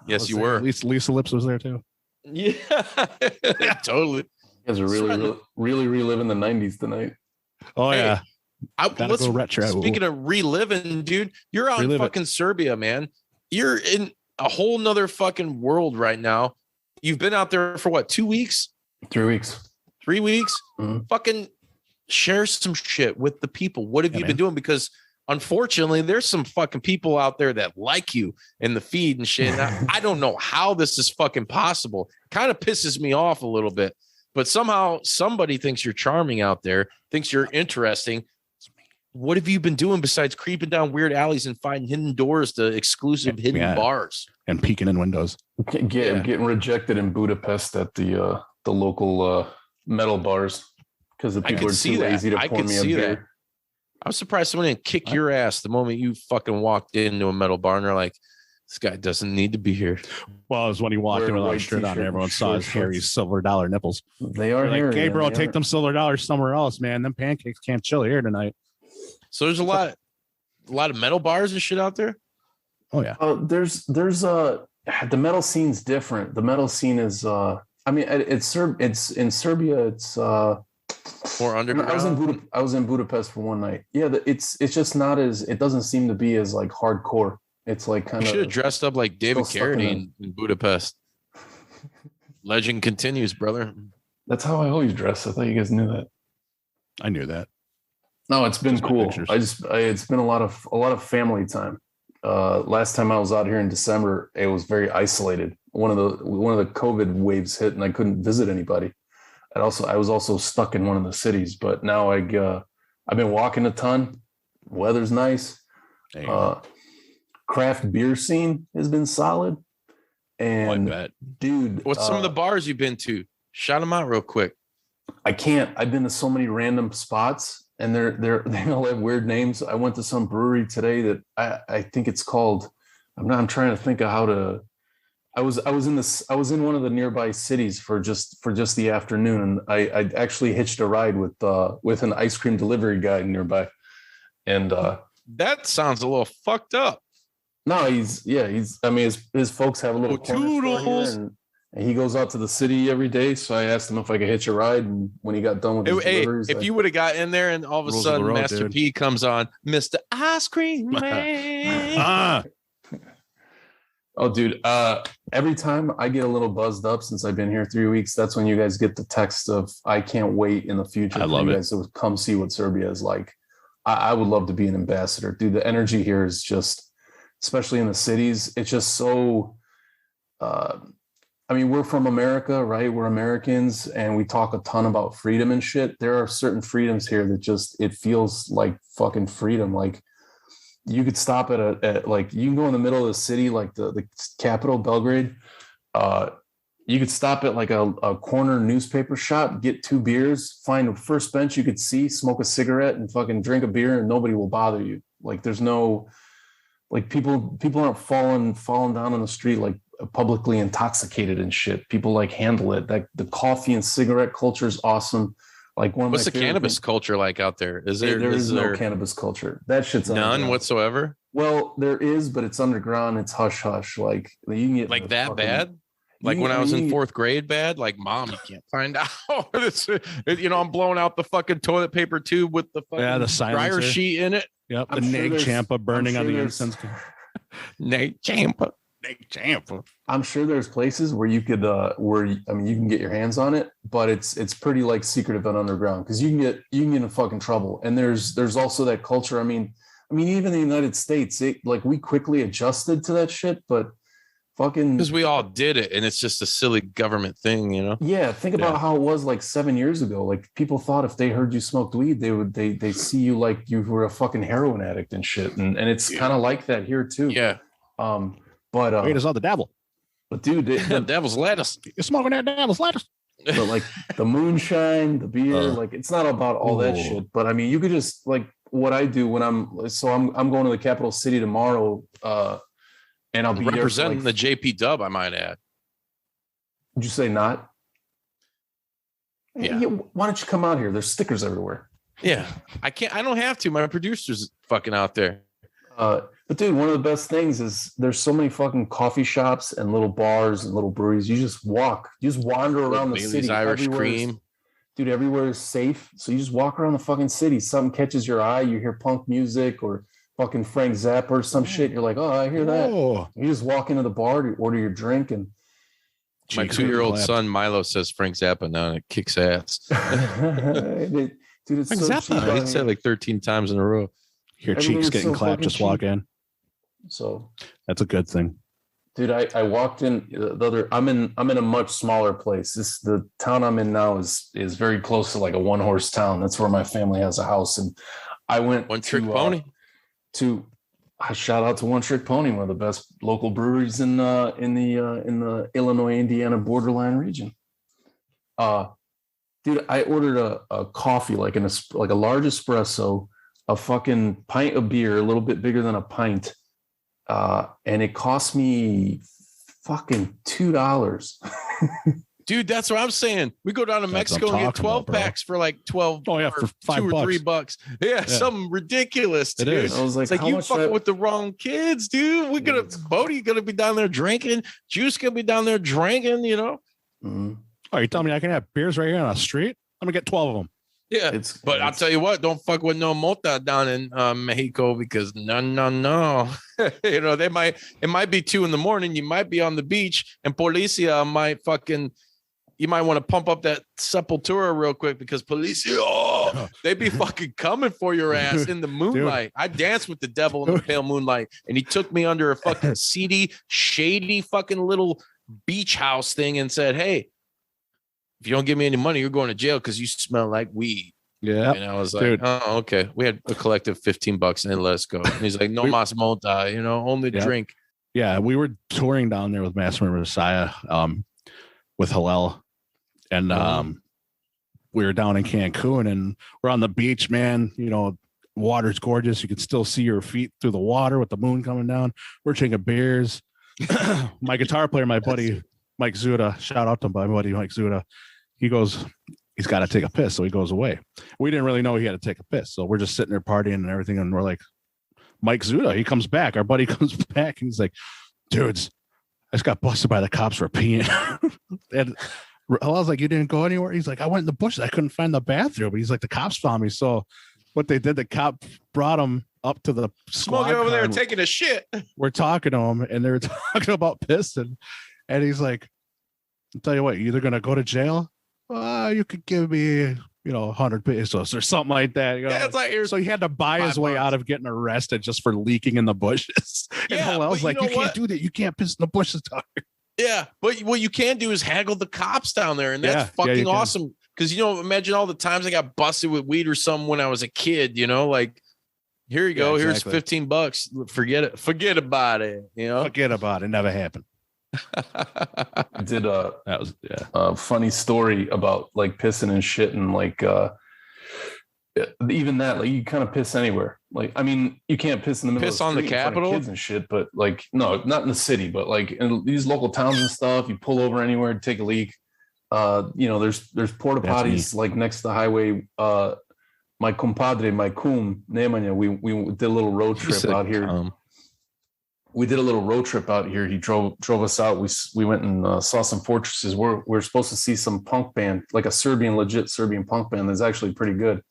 Yes, I was you there. were. At least Lisa Lips was there too. Yeah. Totally. You guys are really reliving the 90s tonight. Oh Hey, yeah. Gotta go retro. Speaking of reliving, dude, you're out in Relive it. fucking Serbia, man. You're in a whole nother fucking world right now. You've been out there for what, 2 weeks? 3 weeks. 3 weeks? Mhm. Fucking share some shit with the people. What have Yeah, you man. been doing? Because unfortunately, there's some fucking people out there that like you in the feed and shit. And I don't know how this is fucking possible. Kind of pisses me off a little bit. But somehow somebody thinks you're charming out there, thinks you're interesting. What have you been doing besides creeping down weird alleys and finding hidden doors to exclusive hidden Yeah. bars? And peeking in windows. Getting rejected in Budapest at the local metal bars because the I people could are see too that. lazy to I pour could me a see beer. that. I was surprised someone didn't kick your ass the moment you fucking walked into a metal bar and they're like, this guy doesn't need to be here. Well, it was when he walked in Wearing a without a white shirt on, t-shirt and everyone saw his short hairy shorts. silver dollar nipples. They are They're like, hairy, hey, man, bro, they take are. them silver dollars somewhere else, man. Them pancakes can't chill here tonight. So there's a lot of metal bars and shit out there. Oh yeah. There's the metal scene's different. The metal scene is I mean it's in Serbia. It's More underground. I was in Budapest for one night. Yeah, it's just not as, it doesn't seem to be as like hardcore. It's like kind You should have of dressed up like David still stuck in Carradine in Budapest. Legend continues, brother. that's how I always dress. I thought you guys knew that. I knew that. No, it's been Just my cool. pictures. It's been a lot of family time. Last time I was out here in December, it was very isolated. One of the COVID waves hit, and I couldn't visit anybody. I was also stuck in one of the cities. But now I've been walking a ton. Weather's nice. There you go. Craft beer scene has been solid. I And bet. dude, What's some of the bars you've been to? Shout them out real quick. I can't. I've been to so many random spots, and they all have weird names. I went to some brewery today that I think it's called. I'm trying to think of how to. I was in one of the nearby cities for just the afternoon, and I actually hitched a ride with an ice cream delivery guy nearby, and That sounds a little fucked up. no, he's I mean his folks have a little corner store here, Toodles. and And he goes out to the city every day. So I asked him if I could hitch a ride. And when he got done with his deliveries, if you would have got in there and all of a sudden Master P comes on, Mr. Ice Cream Man. Oh, dude. Every time I get a little buzzed up since I've been here 3 weeks, that's when you guys get the text of, I can't wait in the future for you guys to come see what Serbia is like. I would love to be an ambassador. Dude, the energy here is just, especially in the cities, it's just so... I mean, we're from America, right? We're Americans, and we talk a ton about freedom and shit. There are certain freedoms here that just, it feels like fucking freedom. Like you could stop at like, you can go in the middle of the city, like the capital, Belgrade. You could stop at like a corner newspaper shop, get 2 beers, find the first bench you could see, smoke a cigarette and fucking drink a beer, and nobody will bother you. Like there's no, like people aren't falling down on the street like publicly intoxicated and shit. People like handle it. Like the coffee and cigarette culture is awesome. Like what's the cannabis culture like out there? There is no cannabis culture. That shit's none whatsoever. Well, there is, but it's underground. It's hush hush. Like you can get like that bad. Like when I was in 4th grade, bad. Like, Mom, you can't find out. I'm blowing out the fucking toilet paper tube with the fucking the dryer sheet in it. Yep, the Nate Champa burning on the incense. Nate Champa. I'm sure there's places where you could you can get your hands on it, but it's pretty like secretive and underground because you can get in fucking trouble. And there's also that culture. I mean even in the United States, we quickly adjusted to that shit, but fucking because we all did it, and it's just a silly government thing, you know. Yeah, think about how it was like 7 years ago. Like people thought if they heard you smoked weed, they see you like you were a fucking heroin addict and shit, and it's kind of like that here too. Yeah. But weed is all the devil. But dude, the devil's lettuce. You're smoking that devil's lettuce. But like the moonshine, the beer, like it's not about all that shit. But I mean, you could just like what I do when I'm going to the capital city tomorrow, and I'll be representing the JPDUB. I might add. Did you say not? Yeah. Why don't you come out here? There's stickers everywhere. Yeah, I can't. I don't have to. My producer's fucking out there. But dude, one of the best things is there's so many fucking coffee shops and little bars and little breweries. You just wander around the city. Irish cream. Dude, everywhere is safe. So you just walk around the fucking city. Something catches your eye. You hear punk music or fucking Frank Zappa or some shit. You're like, oh, I hear that. You just walk into the bar, you order your drink, and my 2-year-old son Milo says Frank Zappa now, and it kicks ass. Dude, it's Frank so Zappa. cheap. He said like 13 times in a row. Your cheeks getting clapped, just walk in. So that's a good thing. Dude, I walked in I'm in a much smaller place. The town I'm in now is very close to like a 1-horse town. That's where my family has a house. And I went One Trick Pony. Shout out to One Trick Pony, one of the best local breweries in the Illinois-Indiana borderline region. Dude, I ordered a coffee like a large espresso, a fucking pint of beer, a little bit bigger than a pint. And it cost me fucking $2. Dude, that's what I'm saying. We go down to Mexico and get 12 packs for like 12. Oh yeah, for $5 or $3. Yeah, something ridiculous. Dude. It is. I was like, it's like you fucking with the wrong kids, dude. Bodi gonna be down there drinking. Juice gonna be down there drinking. You know. Mm-hmm. Oh, you telling me I can have beers right here on the street? I'm gonna get 12 of them. Yeah, but I'll tell you what, don't fuck with no mota down in Mexico because no. It might be 2 a.m. You might be on the beach and policia you might want to pump up that Sepultura real quick because policia, they be fucking coming for your ass in the moonlight. Dude. I danced with the devil in the pale moonlight and he took me under a fucking seedy, shady fucking little beach house thing and said, hey, if you don't give me any money, you're going to jail because you smell like weed. Yeah. And I was like, oh, okay. We had a collective $15 and then let's go. And he's like, no mas monta, only drink. Yeah. We were touring down there with Master Messiah, with Hillel. And we were down in Cancun and we're on the beach, man. Water's gorgeous. You can still see your feet through the water with the moon coming down. We're drinking beers. My guitar player, my buddy, Mike Zuda, shout out to my buddy, Mike Zuda. He goes, he's got to take a piss. So he goes away. We didn't really know he had to take a piss. So we're just sitting there partying and everything. And we're like, Mike Zuda, he comes back. Our buddy comes back and he's like, dudes, I just got busted by the cops for peeing. And I was like, you didn't go anywhere? He's like, I went in the bushes. I couldn't find the bathroom. He's like, the cops found me. So what they did, the cop brought him up to the Smoking over there taking a shit. We're talking to him, and they're talking about pissing. And he's like, I'll tell you what, you're either going to go to jail. You could give me, 100 pesos or something like that. Yeah, it's like, so he had to buy his way out of getting arrested just for leaking in the bushes. And Yeah, I was like, you can't do that. You can't piss in the bushes. Yeah, but what you can do is haggle the cops down there, and that's fucking awesome. Because imagine all the times I got busted with weed or something when I was a kid. Like, here you go, here's $15. Forget about it. Forget about it. Never happened. I did a funny story about like pissing and shitting, like even that, like you kind of piss anywhere. Like, I mean, you can't piss in the middle of the on the street in front of Capitol kids and shit, but like, no, not in the city, but like in these local towns and stuff, you pull over anywhere to take a leak. There's porta potties like next to the highway. My compadre, my cum, Nemanja, we did a little road trip out here. We did a little road trip out here. He drove us out. We went and saw some fortresses. We're supposed to see some punk band, like a legit Serbian punk band that's actually pretty good.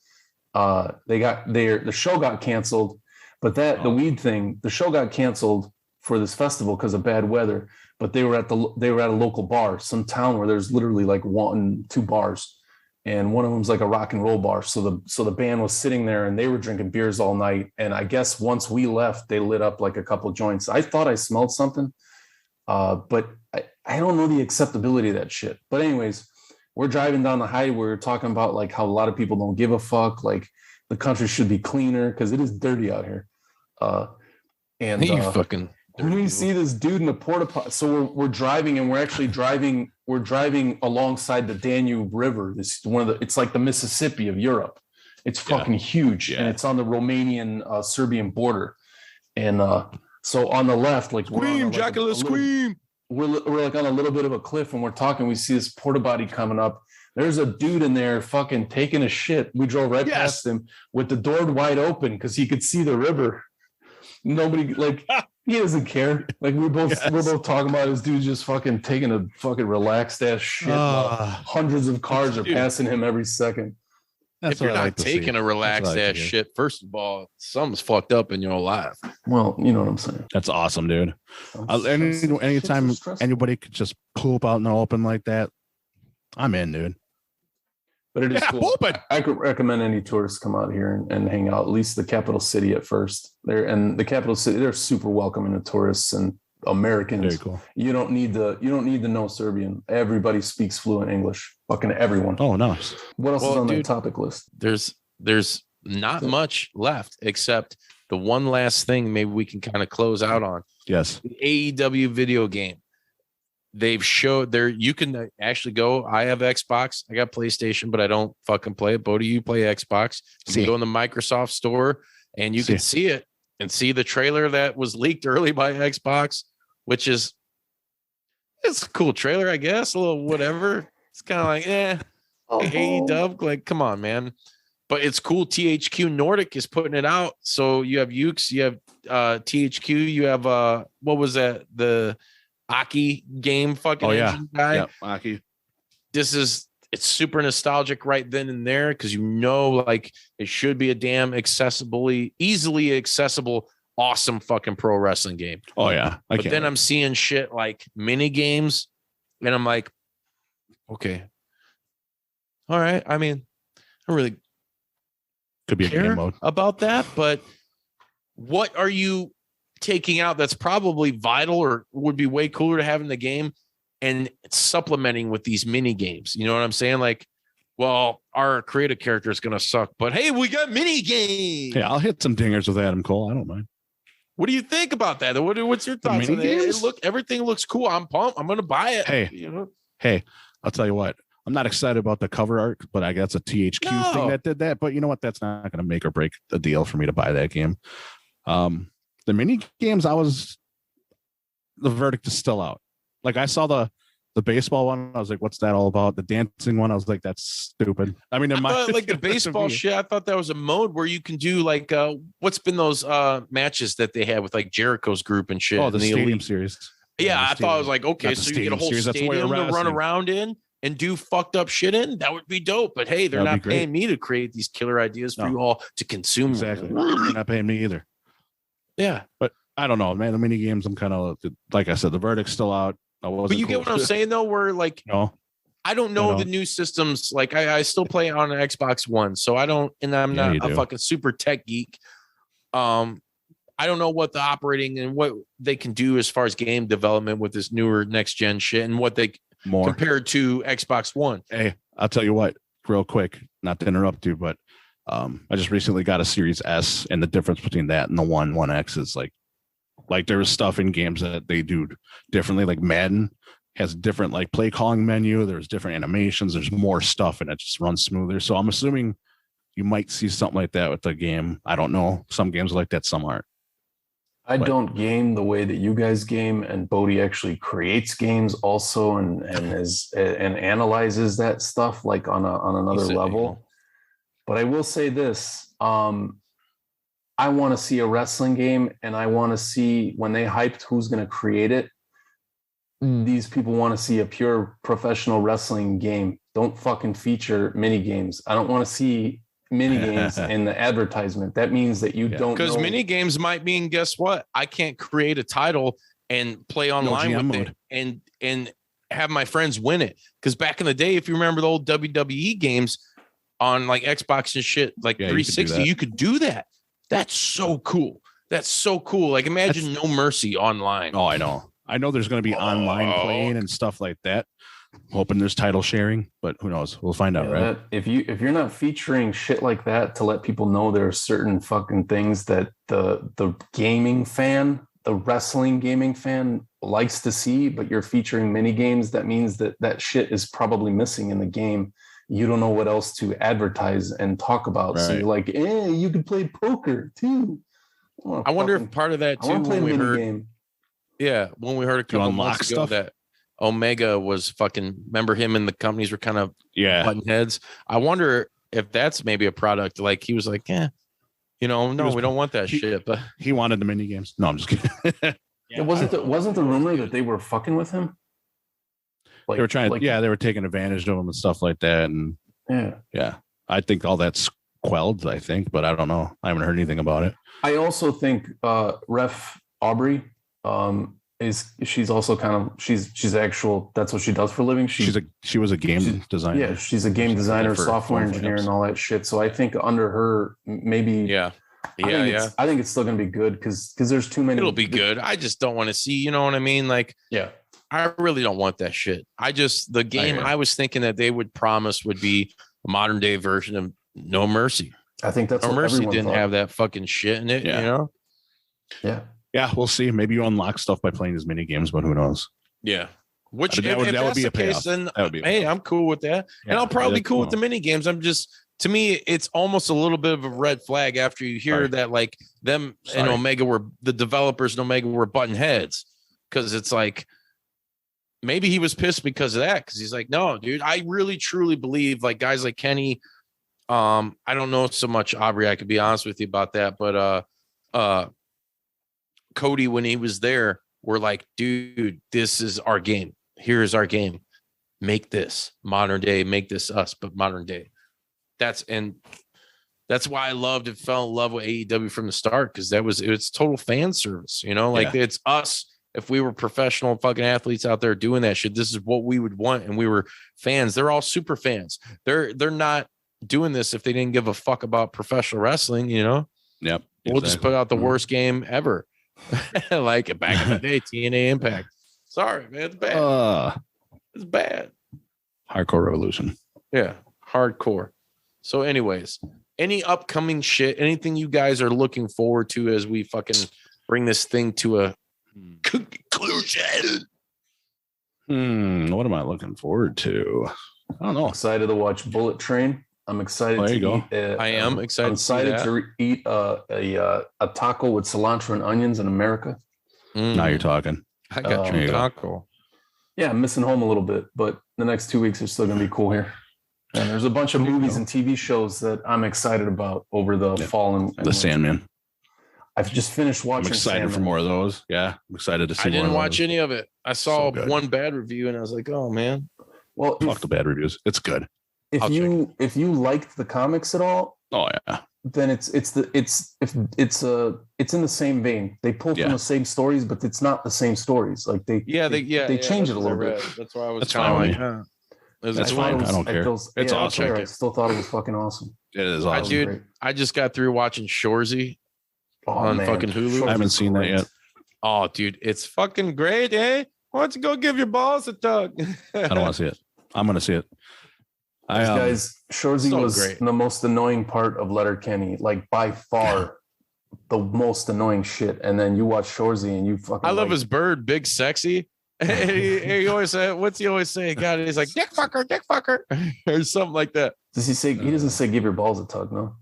The show got canceled, but the weed thing, the show got canceled for this festival because of bad weather. But they were at a local bar, some town where there's literally like 1-2 bars, and one of them's like a rock and roll bar. So the band was sitting there and they were drinking beers all night. And I guess once we left, they lit up like a couple joints. I thought I smelled something, but I don't know the acceptability of that shit. But anyways, we're driving down the highway. We're talking about like how a lot of people don't give a fuck. Like the country should be cleaner because it is dirty out here. And you fucking. When we see this dude in a porta potty, so we're driving, and we're driving alongside the Danube River. This is it's like the Mississippi of Europe. It's fucking huge, and it's on the Romanian Serbian border. And so on the left, like scream, Dracula, scream. We're like on a little bit of a cliff, and we're talking. We see this porta potty coming up. There's a dude in there fucking taking a shit. We drove right past him with the door wide open because he could see the river. Nobody like. He doesn't care. Like we're both talking about this dude just fucking taking a fucking relaxed ass shit. Hundreds of cars are passing him every second. If you're not taking a relaxed ass shit, first of all, something's fucked up in your life. Well, you know what I'm saying. That's awesome, dude. Anytime anybody could just poop out in the open like that, I'm in, dude. But it is cool. I could recommend any tourists come out here and hang out, at least the capital city at first. The capital city, they're super welcoming to tourists and Americans. Very cool. You don't need to know Serbian. Everybody speaks fluent English. Fucking everyone. Oh, nice. What else is on the topic list? There's not much left except the one last thing maybe we can kind of close out on. Yes. The AEW video game. They've showed there. You can actually go. I have Xbox. I got PlayStation, but I don't fucking play it. Bodie, you play Xbox. You can go in the Microsoft store and you can see it and see the trailer that was leaked early by Xbox, which is it's a cool trailer, I guess. A little whatever. It's kind of like, AEW. Like, come on, man. But it's cool. THQ Nordic is putting it out. So you have Ukes, you have THQ, you have what was that? The Aki game fucking engine guy. Yeah, Aki. It's super nostalgic right then and there because like it should be a damn easily accessible, awesome fucking pro wrestling game. Oh yeah. But then I'm seeing shit like mini games, and I'm like, okay, all right. I mean, I really could be a game mode about that, but what are you taking out that's probably vital or would be way cooler to have in the game and supplementing with these mini games? You know what I'm saying? Like, well, our creative character is going to suck, but hey, we got mini games. Yeah, I'll hit some dingers with Adam Cole. I don't mind. What do you think about that? What's your thoughts on it? Everything looks cool. I'm pumped. I'm going to buy it. Hey, I'll tell you what. I'm not excited about the cover art, but I guess a THQ thing that did that. But you know what? That's not going to make or break the deal for me to buy that game. The mini games, the verdict is still out. Like I saw the baseball one, I was like, what's that all about? The dancing one, I was like, that's stupid. I mean, like the baseball shit, I thought that was a mode where you can do like what's been those matches that they had with like Jericho's group and shit. Oh, the Stadium Series. Yeah, I thought I was like, okay, so you get a whole stadium to run around in and do fucked up shit in. That would be dope. But hey, they're not paying me to create these killer ideas for you all to consume. Exactly. They're not paying me either. Yeah. But I don't know, man. The mini games, I'm kind of, like I said, the verdict's still out. But you get what I'm saying, though, where like, I don't know the new systems. Like I still play on an Xbox One, so I don't, and I'm not a fucking super tech geek. I don't know what the operating and what they can do as far as game development with this newer next gen shit and what they compared to Xbox One. Hey, I'll tell you what, real quick, not to interrupt you, but I just recently got a Series S, and the difference between that and the One X is like there's stuff in games that they do differently. Like Madden has different like play calling menu. There's different animations. There's more stuff, and it just runs smoother. So I'm assuming you might see something like that with the game. I don't know. Some games are like that, some aren't. I don't game the way that you guys game, and Bodi actually creates games also and analyzes that stuff like on another level. But I will say this, I want to see a wrestling game, and I want to see when they hyped who's going to create it. These people want to see a pure professional wrestling game. Don't fucking feature mini games. I don't want to see mini games in the advertisement. That means that you don't, because mini games might mean, guess what? I can't create a title and play online with it and have my friends win it. Because back in the day, if you remember the old WWE games on like Xbox and shit, like 360, you could do that. That's so cool. That's so cool. Like imagine No Mercy online. Oh, I know there's going to be online playing and stuff like that. Hoping there's title sharing, but who knows? We'll find out, right? If you're not featuring shit like that to let people know there are certain fucking things that the gaming fan, the wrestling gaming fan likes to see, but you're featuring mini games, that means that shit is probably missing in the game. You don't know what else to advertise and talk about. Right. So you're like, you could play poker too. I wonder if part of that too when we heard a couple months ago that Omega was fucking, remember him and the companies were kind of button heads. I wonder if that's maybe a product like he was like, we don't want that shit. But he wanted the mini games. No, I'm just kidding. Wasn't the rumor that they were fucking with him? Like, they were trying they were taking advantage of him and stuff like that. And I think all that's quelled, I think, but I don't know. I haven't heard anything about it. I also think Ref Aubrey, she's also kind of she's actual, that's what she does for a living. She was a game designer. Yeah, she's a game designer, software engineer, and all that shit. So I think under her, maybe I think it's still gonna be good because there's too many. It'll be good. I just don't want to see, you know what I mean? Like, I really don't want that shit. The game I was thinking that they would promise would be a modern day version of No Mercy. I think that's No what Mercy didn't have that fucking shit in it, you know? Yeah, we'll see. Maybe you unlock stuff by playing these mini games, but who knows? Yeah. Which if would be a payoff. Then hey, I'm cool with that. And I'll probably be cool with the mini games. To me, it's almost a little bit of a red flag after you hear that like them and Omega the developers and Omega were button heads. Because it's like maybe he was pissed because of that. Because he's like, no, dude, I really truly believe like guys like Kenny. I don't know so much Aubrey, I could be honest with you about that, but Cody, when he was there, we're like, dude, this is our game. Here's our game. Make this modern day, make this us, but modern day. That's why I fell in love with AEW from the start, because it's total fan service, it's us. If we were professional fucking athletes out there doing that shit, this is what we would want. And we were fans. They're all super fans. They're not doing this if they didn't give a fuck about professional wrestling, Yep. We'll just put out the worst game ever. Like back in the day, TNA Impact. Sorry, man, it's bad. It's bad. Hardcore Revolution. Yeah, hardcore. So, anyways, any upcoming shit, anything you guys are looking forward to as we fucking bring this thing to a conclusion? What am I looking forward to? I don't know. Excited to watch Bullet Train. I'm excited I am excited. I'm excited to eat a taco with cilantro and onions in America. Now you're talking. I got your taco. Yeah, I'm missing home a little bit, but the next 2 weeks are still going to be cool here. And there's a bunch of movies and TV shows that I'm excited about over the fall and The Sandman. I've just finished I'm watching. excited for Sandman. more of those. Yeah, I'm excited to see. I didn't more of watch those. any of it. I saw So good. one bad review and I was like, oh man. Well, Fuck the bad reviews. It's good. if you liked the comics at all, Oh yeah. then it's in the same vein. They pull from the same stories, but it's not the same stories. Like they change it a little bit. That's why I was That's kind of fine like, with huh. That's fine. I don't care. It's awesome. I still thought it was fucking awesome. It is awesome. Dude, I just got through watching Shoresy on man. fucking Hulu. Shoresy I haven't seen that yet. Oh, dude, it's fucking great, eh? Why don't you go give your balls a tug? I don't want to see it. I'm going to see it. Guys, Shoresy so was great. the most annoying part of Letterkenny, like by far the most annoying shit. And then you watch Shoresy and you fucking. I love his bird, Big Sexy. he always say, what's he always say? God, he's like dick fucker, or something like that. Does he say? He doesn't say give your balls a tug, no.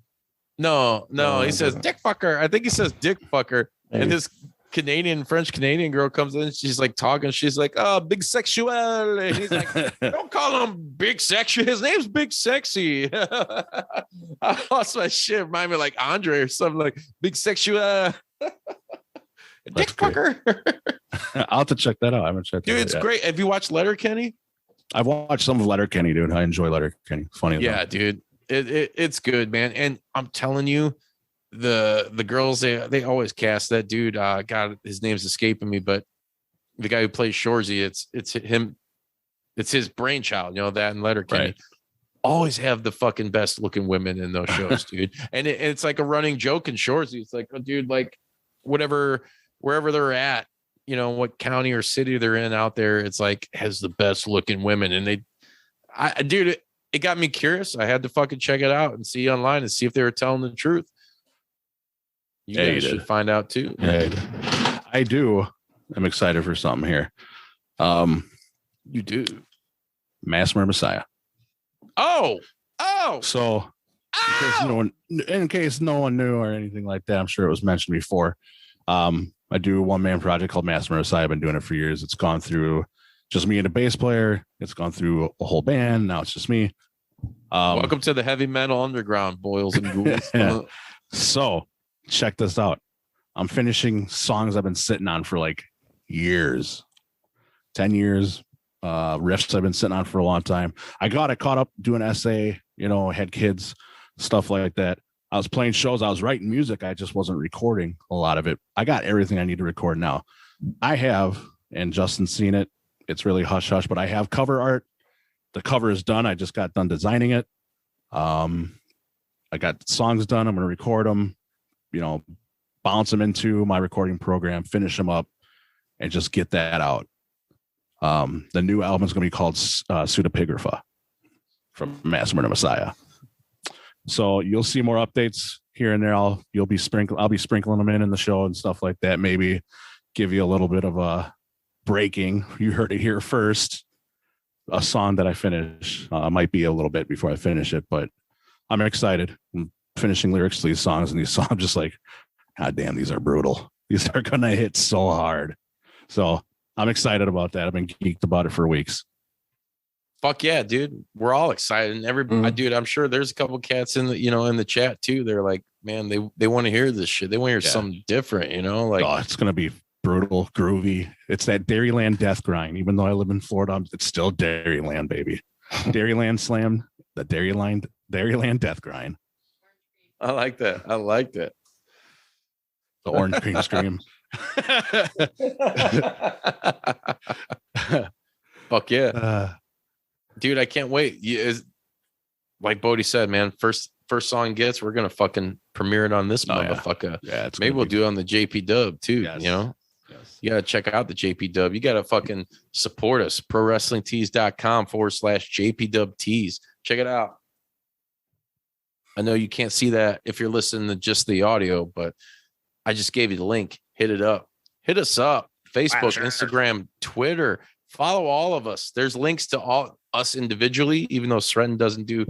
No, he says dick fucker. I think he says dick fucker. Maybe. And this French Canadian girl comes in. She's like talking. She's like, oh, big sexual. And he's like, don't call him big sexy. His name's Big Sexy. I lost my shit. Remind me like Andre or something like big sexual. Dick fucker. I'll have to check that out. I haven't checked that Dude, out it's yet. great. Have you watched Letterkenny? I've watched some of Letterkenny, dude. I enjoy Letterkenny. It's funny. Yeah, dude. It's good, man. And I'm telling you, the girls, they always cast that dude. God, his name's escaping me, but the guy who plays Shoresy, it's him, it's his brainchild, you know, that and Letterkenny. Right. Always have the fucking best looking women in those shows, dude. And it's like a running joke in Shoresy. It's like, oh, dude, like wherever they're at, you know, what county or city they're in out there, it's like has the best looking women. And dude, it got me curious. I had to fucking check it out and see online and see if they were telling the truth. You guys should find out too. Yeah, I do. I'm excited for something here. You do. Masked Messiah. Oh. So in case no one knew or anything like that, I'm sure it was mentioned before. I do a one-man project called Masked Messiah. I've been doing it for years. It's gone through just me and a bass player. It's gone through a whole band. Now it's just me. Welcome to the heavy metal underground, boils and ghouls. Yeah. So check this out. I'm finishing songs I've been sitting on for like years, 10 years. Riffs I've been sitting on for a long time. I got caught up doing essay, had kids, stuff like that. I was playing shows. I was writing music. I just wasn't recording a lot of it. I got everything I need to record now. I have, and Justin's seen it. It's really hush hush, but I have cover art. The cover is done. I just got done designing it. I got songs done. I'm going to record them, bounce them into my recording program, finish them up, and just get that out. The new album is going to be called Pseudepigrapha from Masked Messiah. So you'll see more updates here and there. I'll be sprinkling them in the show and stuff like that. Maybe give you a little bit of a breaking. You heard it here first. A song that I finish might be a little bit before I finish it, but I'm excited. I'm finishing lyrics to these songs, and these songs just like, God damn, these are brutal. These are gonna hit so hard. So I'm excited about that. I've been geeked about it for weeks. Fuck yeah, dude. We're all excited. And dude, I'm sure there's a couple cats in the, in the chat too. They're like, man, they want to hear this shit. They want to hear something different, like it's gonna be brutal, groovy. It's that Dairyland death grind. Even though I live in Florida, it's still Dairyland, baby. Dairyland slam, the Dairyland death grind. I like that. The orange cream scream. Fuck yeah. Dude, I can't wait. Like Bodi said, man, first song gets, we're gonna fucking premiere it on this motherfucker. Yeah, maybe we'll do it on the JPDUB too. Yes. Yes. You gotta check out the JPDUB. You gotta fucking support us. ProWrestlingTees.com/JPDUB tees. Check it out. I know you can't see that if you're listening to just the audio, but I just gave you the link. Hit it up. Hit us up. Facebook, Instagram, Twitter. Follow all of us. There's links to all us individually, even though Sreten doesn't do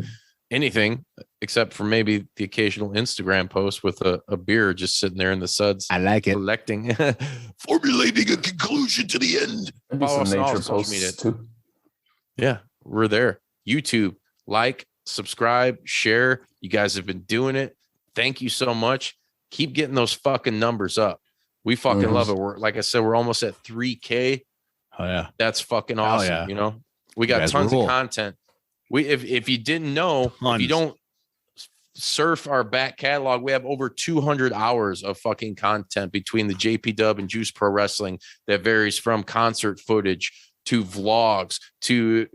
anything except for maybe the occasional Instagram post with a beer just sitting there in the suds. I like it. Collecting, formulating a conclusion to the end. Maybe Follow some us on all nature social posts media. too. Yeah, we're there. YouTube, like, subscribe, share. You guys have been doing it. Thank you so much. Keep getting those fucking numbers up. We fucking love it. We're, like I said, we're almost at 3K. Oh yeah, that's fucking awesome. Yeah. You know, we got tons of content. If you didn't know, if you don't surf our back catalog, we have over 200 hours of fucking content between the JPDUB and Juice Pro Wrestling that varies from concert footage to vlogs to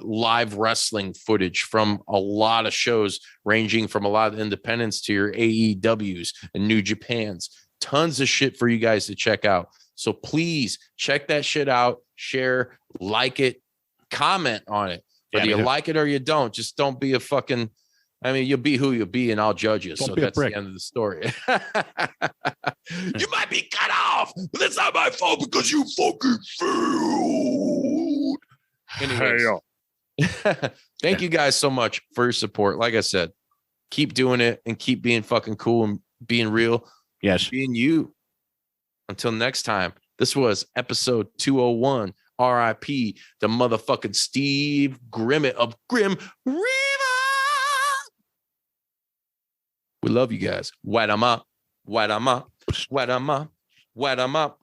live wrestling footage from a lot of shows, ranging from a lot of independents to your AEWs and New Japans. Tons of shit for you guys to check out. So please check that shit out, share, like it, comment on it. Whether you like it or you don't, just don't be a fucking, I mean, you'll be who you'll be and I'll judge you. So that's the end of the story. You might be cut off, but that's not my fault because you fucking failed. Anyways, thank you guys so much for your support. Like I said, keep doing it and keep being fucking cool and being real. Yes. Being you. Until next time, this was episode 201. RIP, the motherfucking Steve Grimmett of Grim Reaver. We love you guys. Wet 'em up. Wet 'em up. Wet 'em up. Wet 'em up.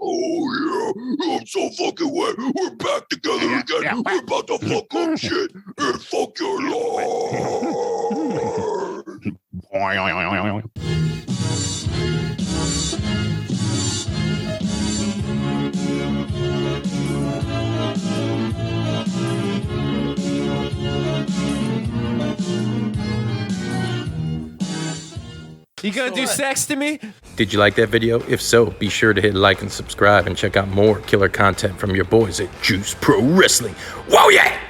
Oh, yeah. I'm so fucking wet. We're back together again. We're about to fuck up shit and fuck your Lord. You gonna do sex to me? Did you like that video? If so, be sure to hit like and subscribe and check out more killer content from your boys at Juice Pro Wrestling. Whoa, yeah!